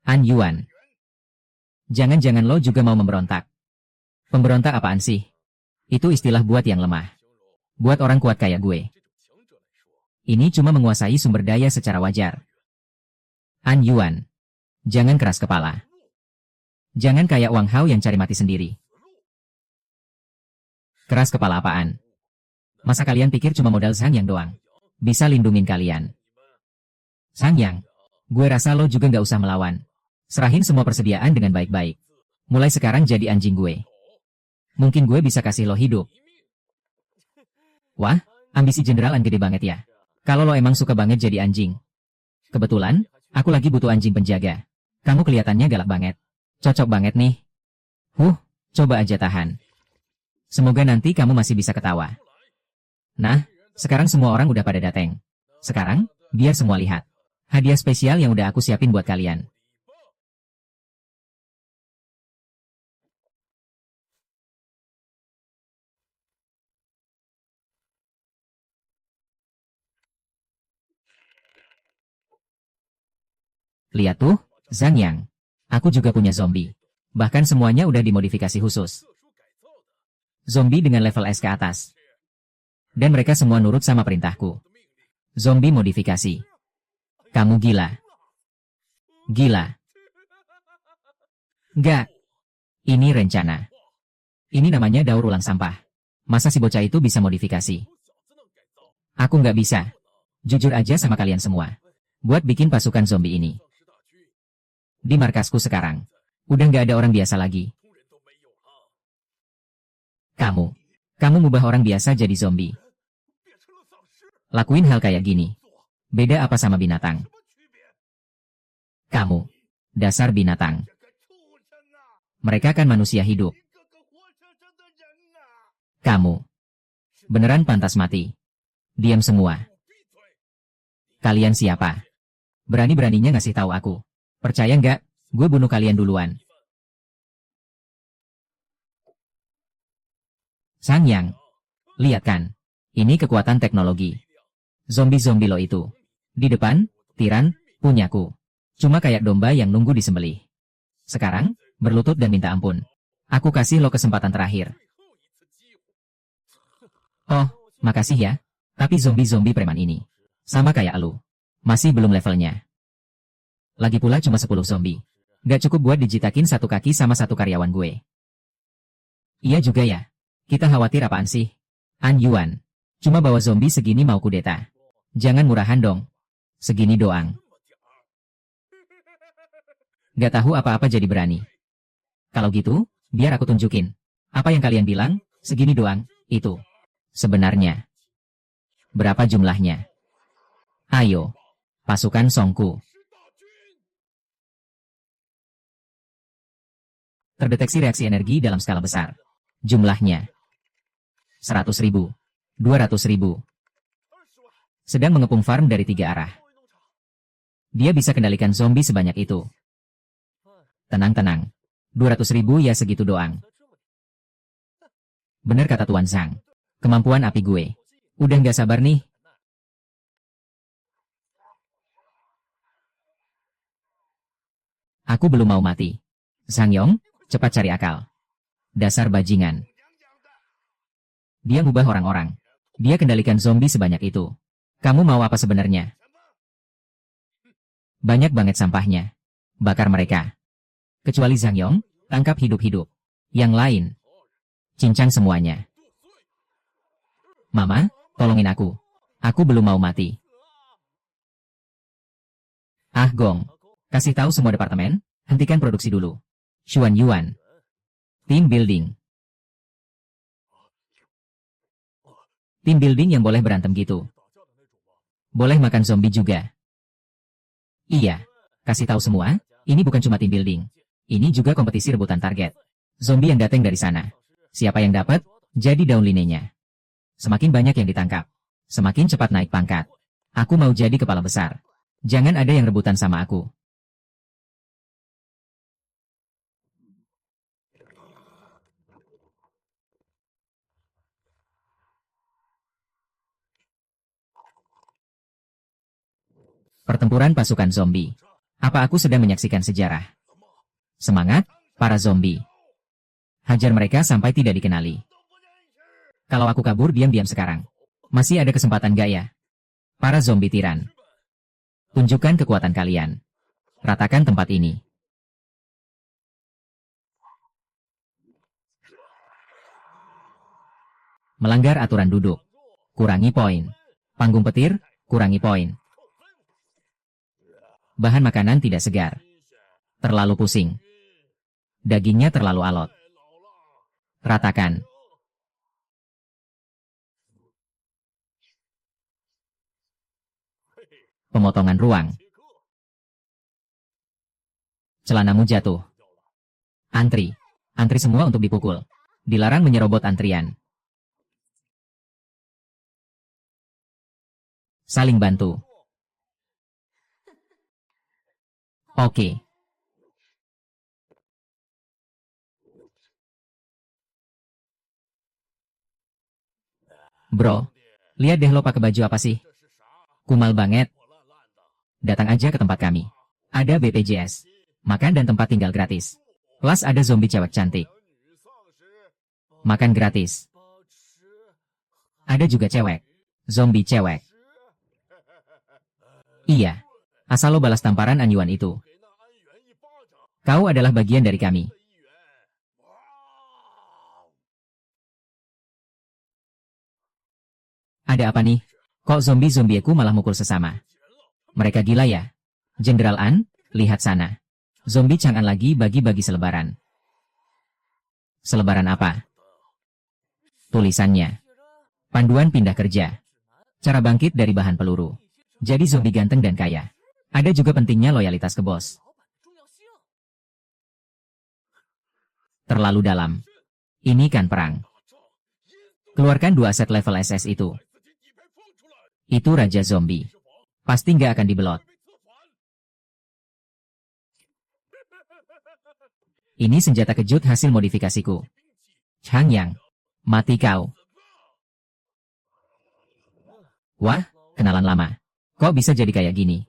An Yuan. Jangan-jangan lo juga mau memberontak. Pemberontak apaan sih? Itu istilah buat yang lemah. Buat orang kuat kayak gue. Ini cuma menguasai sumber daya secara wajar. An Yuan. Jangan keras kepala. Jangan kayak Wang Hao yang cari mati sendiri. Keras kepala apaan? Masa kalian pikir cuma modal Sangyang doang? Bisa lindungin kalian. Sangyang, gue rasa lo juga nggak usah melawan. Serahin semua persediaan dengan baik-baik. Mulai sekarang jadi anjing gue. Mungkin gue bisa kasih lo hidup. Wah, ambisi jenderal gede banget ya. Kalau lo emang suka banget jadi anjing. Kebetulan, aku lagi butuh anjing penjaga. Kamu kelihatannya galak banget. Cocok banget nih. Coba aja tahan. Semoga nanti kamu masih bisa ketawa. Nah, sekarang semua orang udah pada datang. Sekarang, biar semua lihat. Hadiah spesial yang udah aku siapin buat kalian. Lihat tuh, Zhang Yang. Aku juga punya zombie. Bahkan semuanya udah dimodifikasi khusus. Zombie dengan level S ke atas. Dan mereka semua nurut sama perintahku. Zombie modifikasi. Kamu gila. Gila. Enggak. Ini rencana. Ini namanya daur ulang sampah. Masa si bocah itu bisa modifikasi? Aku nggak bisa. Jujur aja sama kalian semua. Buat bikin pasukan zombie ini. Di markasku sekarang. Udah nggak ada orang biasa lagi. Kamu mubah orang biasa jadi zombie. Lakuin hal kayak gini. Beda apa sama binatang? Kamu. Dasar binatang. Mereka kan manusia hidup. Kamu. Beneran pantas mati. Diam semua. Kalian siapa? Berani-beraninya ngasih tahu aku. Percaya nggak? Gue bunuh kalian duluan. Zhang Yang. Lihat kan. Ini kekuatan teknologi. Zombie-zombie lo itu. Di depan, tiran, punyaku. Cuma kayak domba yang nunggu disembelih. Sekarang, berlutut dan minta ampun. Aku kasih lo kesempatan terakhir. Oh, makasih ya. Tapi zombie-zombie preman ini. Sama kayak lo. Masih belum levelnya. Lagi pula cuma 10 zombie. Gak cukup buat dijitakin satu kaki sama satu karyawan gue. Iya juga ya. Kita khawatir apaan sih? An Yuan. Cuma bawa zombie segini mau kudeta. Jangan murahan dong. Segini doang. Gak tahu apa-apa jadi berani. Kalau gitu, biar aku tunjukin. Apa yang kalian bilang, segini doang, itu. Sebenarnya. Berapa jumlahnya? Ayo. Pasukan Songku. Terdeteksi reaksi energi dalam skala besar. Jumlahnya 100.000, 200.000. Sedang mengepung farm dari 3 arah. Dia bisa kendalikan zombie sebanyak itu. Tenang-tenang. 200.000 ya segitu doang. Bener kata Tuan Zhang. Kemampuan api gue. Udah nggak sabar nih. Aku belum mau mati. Zhang Yong, cepat cari akal. Dasar bajingan. Dia ngubah orang-orang. Dia kendalikan zombie sebanyak itu. Kamu mau apa sebenarnya? Banyak banget sampahnya. Bakar mereka. Kecuali Zhang Yong, tangkap hidup-hidup. Yang lain, cincang semuanya. Mama, tolongin aku. Aku belum mau mati. Ah Gong, kasih tahu semua departemen, hentikan produksi dulu. Xuan Yuan. Team building. Tim building yang boleh berantem gitu. Boleh makan zombie juga. Iya, kasih tahu semua, ini bukan cuma tim building. Ini juga kompetisi rebutan target. Zombie yang datang dari sana. Siapa yang dapat, jadi daun linenya. Semakin banyak yang ditangkap, semakin cepat naik pangkat. Aku mau jadi kepala besar. Jangan ada yang rebutan sama aku. Pertempuran pasukan zombie. Apa aku sedang menyaksikan sejarah? Semangat, para zombie. Hajar mereka sampai tidak dikenali. Kalau aku kabur diam-diam sekarang, masih ada kesempatan gak ya? Para zombie tiran. Tunjukkan kekuatan kalian. Ratakan tempat ini. Melanggar aturan duduk. Kurangi poin. Panggung petir, kurangi poin. Bahan makanan tidak segar. Terlalu pusing. Dagingnya terlalu alot. Ratakan. Pemotongan ruang. Celanamu jatuh. Antri. Antri semua untuk dipukul. Dilarang menyerobot antrian. Saling bantu. Oke. Bro, lihat deh lo pakai baju apa sih? Kumal banget. Datang aja ke tempat kami. Ada BPJS. Makan dan tempat tinggal gratis. Plus ada zombie cewek cantik. Makan gratis. Ada juga cewek. Zombie cewek. Iya. Asal lo balas tamparan Anyuan itu. Kau adalah bagian dari kami. Ada apa nih? Kok zombie-zombieku malah mukul sesama? Mereka gila ya? Jenderal An, lihat sana. Zombie Chang'an lagi bagi-bagi selebaran. Selebaran apa? Tulisannya. Panduan pindah kerja. Cara bangkit dari bahan peluru. Jadi zombie ganteng dan kaya. Ada juga pentingnya loyalitas ke bos. Terlalu dalam. Ini kan perang. Keluarkan 2 aset level SS itu. Itu Raja Zombie. Pasti nggak akan dibelot. Ini senjata kejut hasil modifikasiku. Chang Yang. Mati kau. Wah, kenalan lama. Kok bisa jadi kayak gini?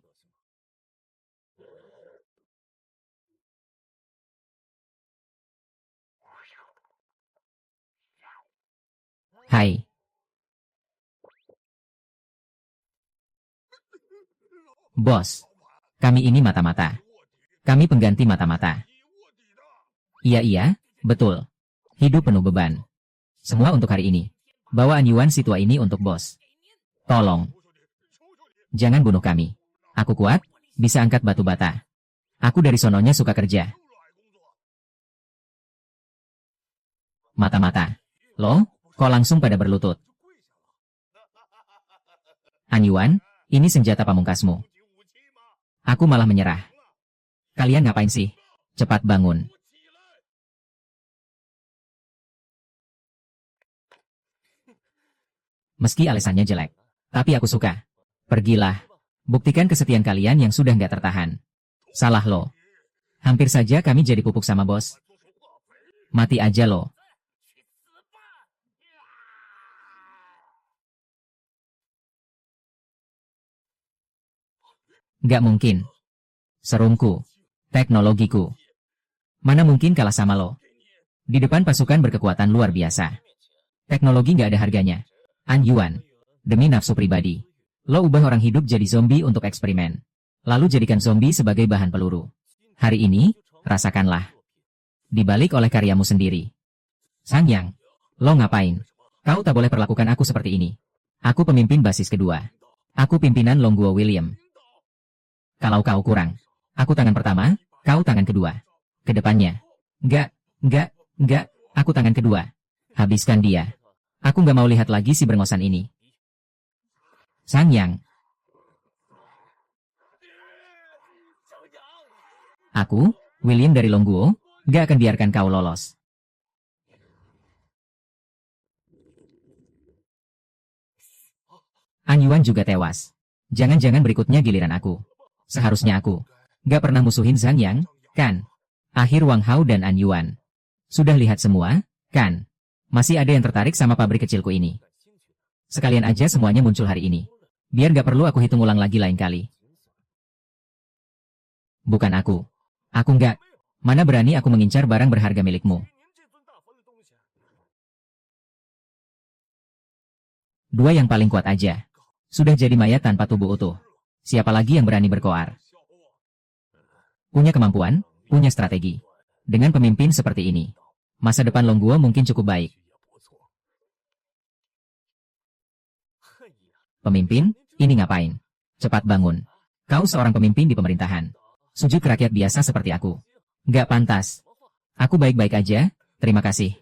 Hai. Bos. Kami ini mata-mata. Kami pengganti mata-mata. Iya, betul. Hidup penuh beban. Semua untuk hari ini. Bawa Anyuan si tua ini untuk bos. Tolong. Jangan bunuh kami. Aku kuat, bisa angkat batu bata. Aku dari sononya suka kerja. Mata-mata. Lo, kok langsung pada berlutut? Anyuan, ini senjata pamungkasmu. Aku malah menyerah. Kalian ngapain sih? Cepat bangun. Meski alasannya jelek, tapi aku suka. Pergilah. Buktikan kesetiaan kalian yang sudah nggak tertahan. Salah lo. Hampir saja kami jadi pupuk sama bos. Mati aja lo. Nggak mungkin. Serumku. Teknologiku. Mana mungkin kalah sama lo. Di depan pasukan berkekuatan luar biasa. Teknologi nggak ada harganya. Anyuan. Demi nafsu pribadi. Lo ubah orang hidup jadi zombie untuk eksperimen. Lalu jadikan zombie sebagai bahan peluru. Hari ini, rasakanlah. Dibalik oleh karyamu sendiri. Sang Yang. Lo ngapain? Kau tak boleh perlakukan aku seperti ini. Aku pemimpin basis kedua. Aku pimpinan Longguo William. Kalau kau kurang, aku tangan pertama, kau tangan kedua. Kedepannya. Enggak, aku tangan kedua. Habiskan dia. Aku nggak mau lihat lagi si brengosan ini. Sang Yang. Aku, William dari Longguo, nggak akan biarkan kau lolos. Anyuan juga tewas. Jangan-jangan berikutnya giliran aku. Seharusnya aku nggak pernah musuhin Zhang Yang, kan? Akhir Wang Hao dan Anyuan. Sudah lihat semua, kan? Masih ada yang tertarik sama pabrik kecilku ini. Sekalian aja semuanya muncul hari ini. Biar nggak perlu aku hitung ulang lagi lain kali. Bukan aku. Aku nggak. Mana berani aku mengincar barang berharga milikmu. Dua yang paling kuat aja. Sudah jadi mayat tanpa tubuh utuh. Siapa lagi yang berani berkoar? Punya kemampuan, punya strategi. Dengan pemimpin seperti ini, masa depan Longguo mungkin cukup baik. Pemimpin, ini ngapain? Cepat bangun. Kau seorang pemimpin di pemerintahan. Sujud ke rakyat biasa seperti aku. Nggak pantas. Aku baik-baik aja, terima kasih.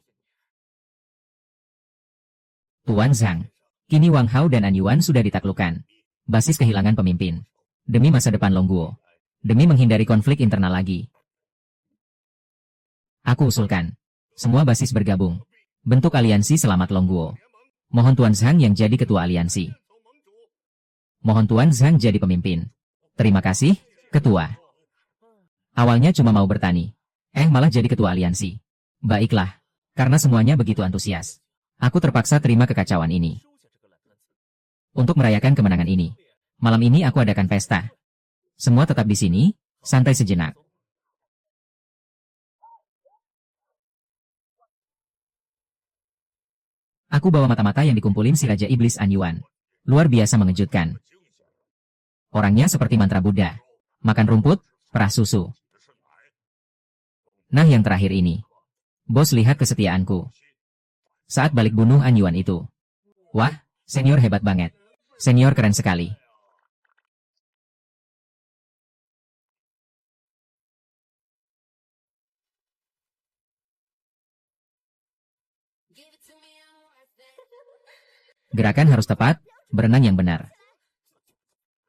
Tuan Zhang. Kini Wang Hao dan An Yuan sudah ditaklukkan. Basis kehilangan pemimpin. Demi masa depan Longguo. Demi menghindari konflik internal lagi. Aku usulkan. Semua basis bergabung. Bentuk aliansi selamat Longguo. Mohon Tuan Zhang yang jadi ketua aliansi. Mohon Tuan Zhang jadi pemimpin. Terima kasih, ketua. Awalnya cuma mau bertani. Malah jadi ketua aliansi. Baiklah. Karena semuanya begitu antusias. Aku terpaksa terima kekacauan ini. Untuk merayakan kemenangan ini. Malam ini aku adakan pesta. Semua tetap di sini, santai sejenak. Aku bawa mata-mata yang dikumpulin si Raja Iblis An Yuan. Luar biasa mengejutkan. Orangnya seperti mantra Buddha. Makan rumput, perah susu. Nah yang terakhir ini. Bos lihat kesetiaanku. Saat balik bunuh An Yuan itu. Wah, senior hebat banget. Senior keren sekali. Gerakan harus tepat, berenang yang benar.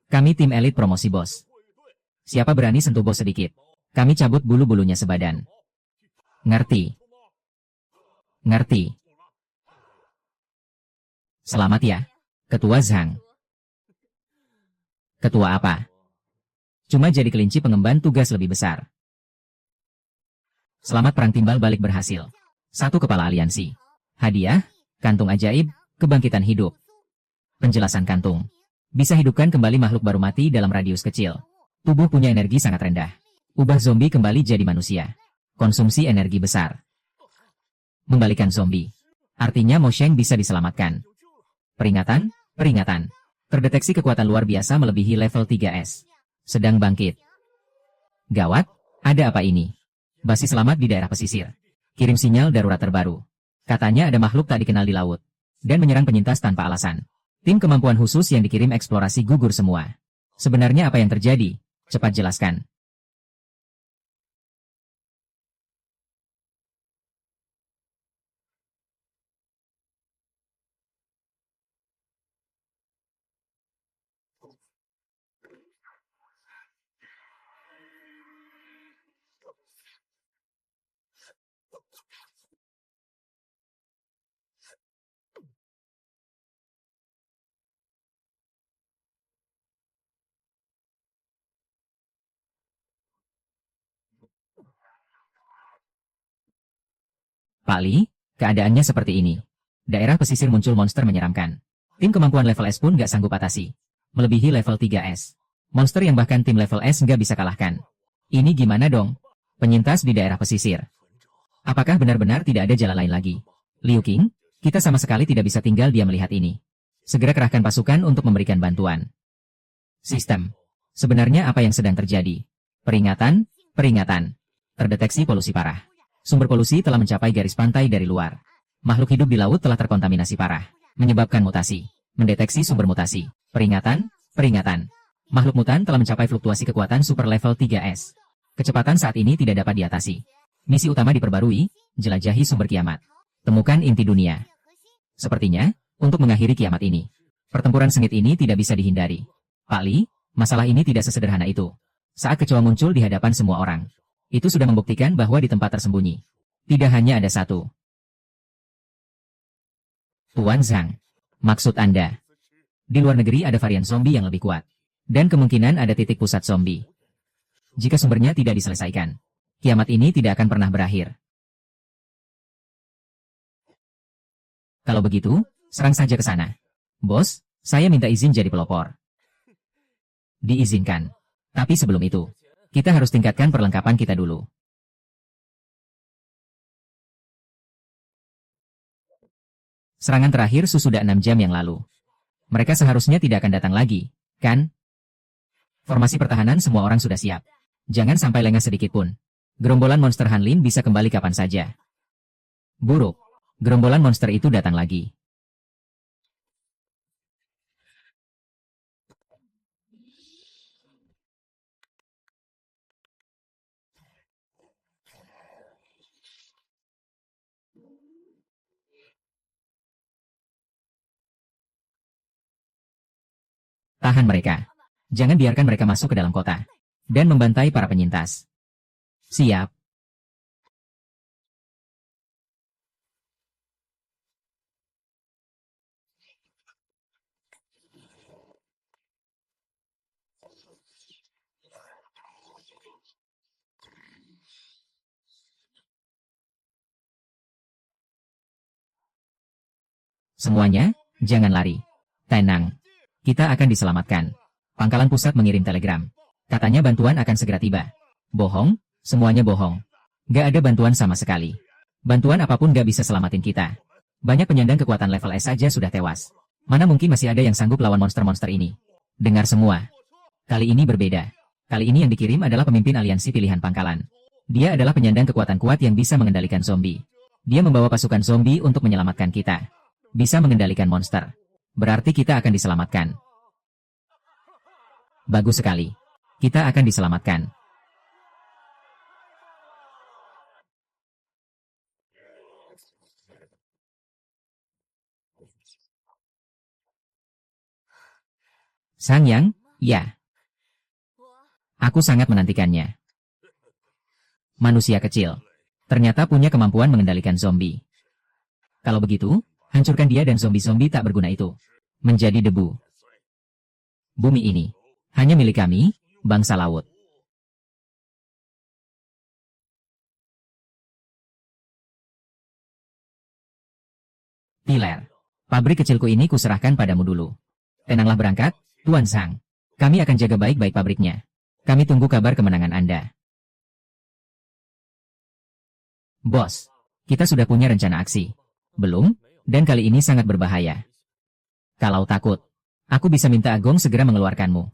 Kami tim elit promosi bos. Siapa berani sentuh bos sedikit? Kami cabut bulu-bulunya sebadan. Ngerti? Ngerti. Selamat ya, Ketua Zhang. Ketua apa? Cuma jadi kelinci pengemban tugas lebih besar. Selamat perang timbal balik berhasil. 1 kepala aliansi. Hadiah, kantung ajaib, kebangkitan hidup. Penjelasan kantung. Bisa hidupkan kembali makhluk baru mati dalam radius kecil. Tubuh punya energi sangat rendah. Ubah zombie kembali jadi manusia. Konsumsi energi besar. Membalikan zombie. Artinya Mo Sheng bisa diselamatkan. Peringatan, peringatan. Terdeteksi kekuatan luar biasa melebihi level 3S. Sedang bangkit. Gawat, ada apa ini? Basis selamat di daerah pesisir. Kirim sinyal darurat terbaru. Katanya ada makhluk tak dikenal di laut. Dan menyerang penyintas tanpa alasan. Tim kemampuan khusus yang dikirim eksplorasi gugur semua. Sebenarnya apa yang terjadi? Cepat jelaskan. Pak Li, keadaannya seperti ini. Daerah pesisir muncul monster menyeramkan. Tim kemampuan level S pun gak sanggup atasi. Melebihi level 3S. Monster yang bahkan tim level S nggak bisa kalahkan. Ini gimana dong? Penyintas di daerah pesisir. Apakah benar-benar tidak ada jalan lain lagi? Liu Qing, kita sama sekali tidak bisa tinggal diam melihat ini. Segera kerahkan pasukan untuk memberikan bantuan. Sistem. Sebenarnya apa yang sedang terjadi? Peringatan, peringatan. Terdeteksi polusi parah. Sumber polusi telah mencapai garis pantai dari luar. Makhluk hidup di laut telah terkontaminasi parah, menyebabkan mutasi. Mendeteksi sumber mutasi. Peringatan, peringatan. Makhluk mutan telah mencapai fluktuasi kekuatan super level 3S. Kecepatan saat ini tidak dapat diatasi. Misi utama diperbarui, jelajahi sumber kiamat. Temukan inti dunia. Sepertinya, untuk mengakhiri kiamat ini. Pertempuran sengit ini tidak bisa dihindari. Pak Li, masalah ini tidak sesederhana itu. Saat kecoa muncul di hadapan semua orang. Itu sudah membuktikan bahwa di tempat tersembunyi. Tidak hanya ada satu. Tuan Zhang. Maksud Anda? Di luar negeri ada varian zombie yang lebih kuat. Dan kemungkinan ada titik pusat zombie. Jika sumbernya tidak diselesaikan, kiamat ini tidak akan pernah berakhir. Kalau begitu, serang saja ke sana. Bos, saya minta izin jadi pelopor. Diizinkan. Tapi sebelum itu, kita harus tingkatkan perlengkapan kita dulu. Serangan terakhir sesudah 6 jam yang lalu. Mereka seharusnya tidak akan datang lagi, kan? Formasi pertahanan semua orang sudah siap. Jangan sampai lengah sedikit pun. Gerombolan monster Hanlin bisa kembali kapan saja. Buruk. Gerombolan monster itu datang lagi. Tahan mereka. Jangan biarkan mereka masuk ke dalam kota. Dan membantai para penyintas. Siap. Semuanya, jangan lari. Tenang. Kita akan diselamatkan. Pangkalan pusat mengirim telegram. Katanya bantuan akan segera tiba. Bohong, semuanya bohong. Gak ada bantuan sama sekali. Bantuan apapun gak bisa selamatin kita. Banyak penyandang kekuatan level S saja sudah tewas. Mana mungkin masih ada yang sanggup lawan monster-monster ini. Dengar semua. Kali ini berbeda. Kali ini yang dikirim adalah pemimpin aliansi pilihan pangkalan. Dia adalah penyandang kekuatan kuat yang bisa mengendalikan zombie. Dia membawa pasukan zombie untuk menyelamatkan kita. Bisa mengendalikan monster. Berarti kita akan diselamatkan. Bagus sekali. Kita akan diselamatkan. Sangyang, ya. Aku sangat menantikannya. Manusia kecil. Ternyata punya kemampuan mengendalikan zombie. Kalau begitu, hancurkan dia dan zombie-zombie tak berguna itu. Menjadi debu. Bumi ini hanya milik kami, bangsa laut. Pilar. Pabrik kecilku ini kuserahkan padamu dulu. Tenanglah berangkat, Tuan Sang. Kami akan jaga baik-baik pabriknya. Kami tunggu kabar kemenangan Anda. Bos, kita sudah punya rencana aksi. Belum, dan kali ini sangat berbahaya. Kalau takut, aku bisa minta Agong segera mengeluarkanmu.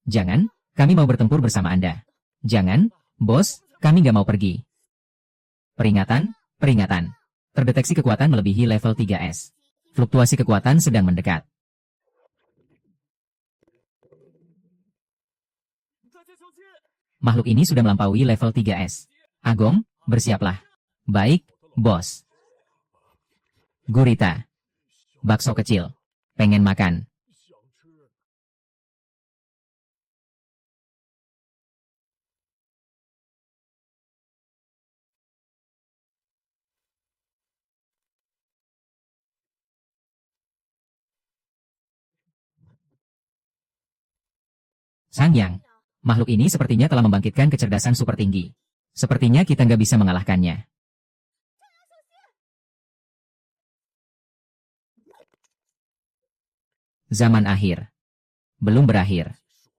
Jangan, kami mau bertempur bersama Anda. Jangan, bos, kami nggak mau pergi. Peringatan, peringatan. Terdeteksi kekuatan melebihi level 3S. Fluktuasi kekuatan sedang mendekat. Makhluk ini sudah melampaui level 3S. Agong, bersiaplah. Baik, bos. Gurita. Bakso kecil. Pengen makan. Sangyang. Makhluk ini sepertinya telah membangkitkan kecerdasan super tinggi. Sepertinya kita nggak bisa mengalahkannya. Zaman akhir. Belum berakhir.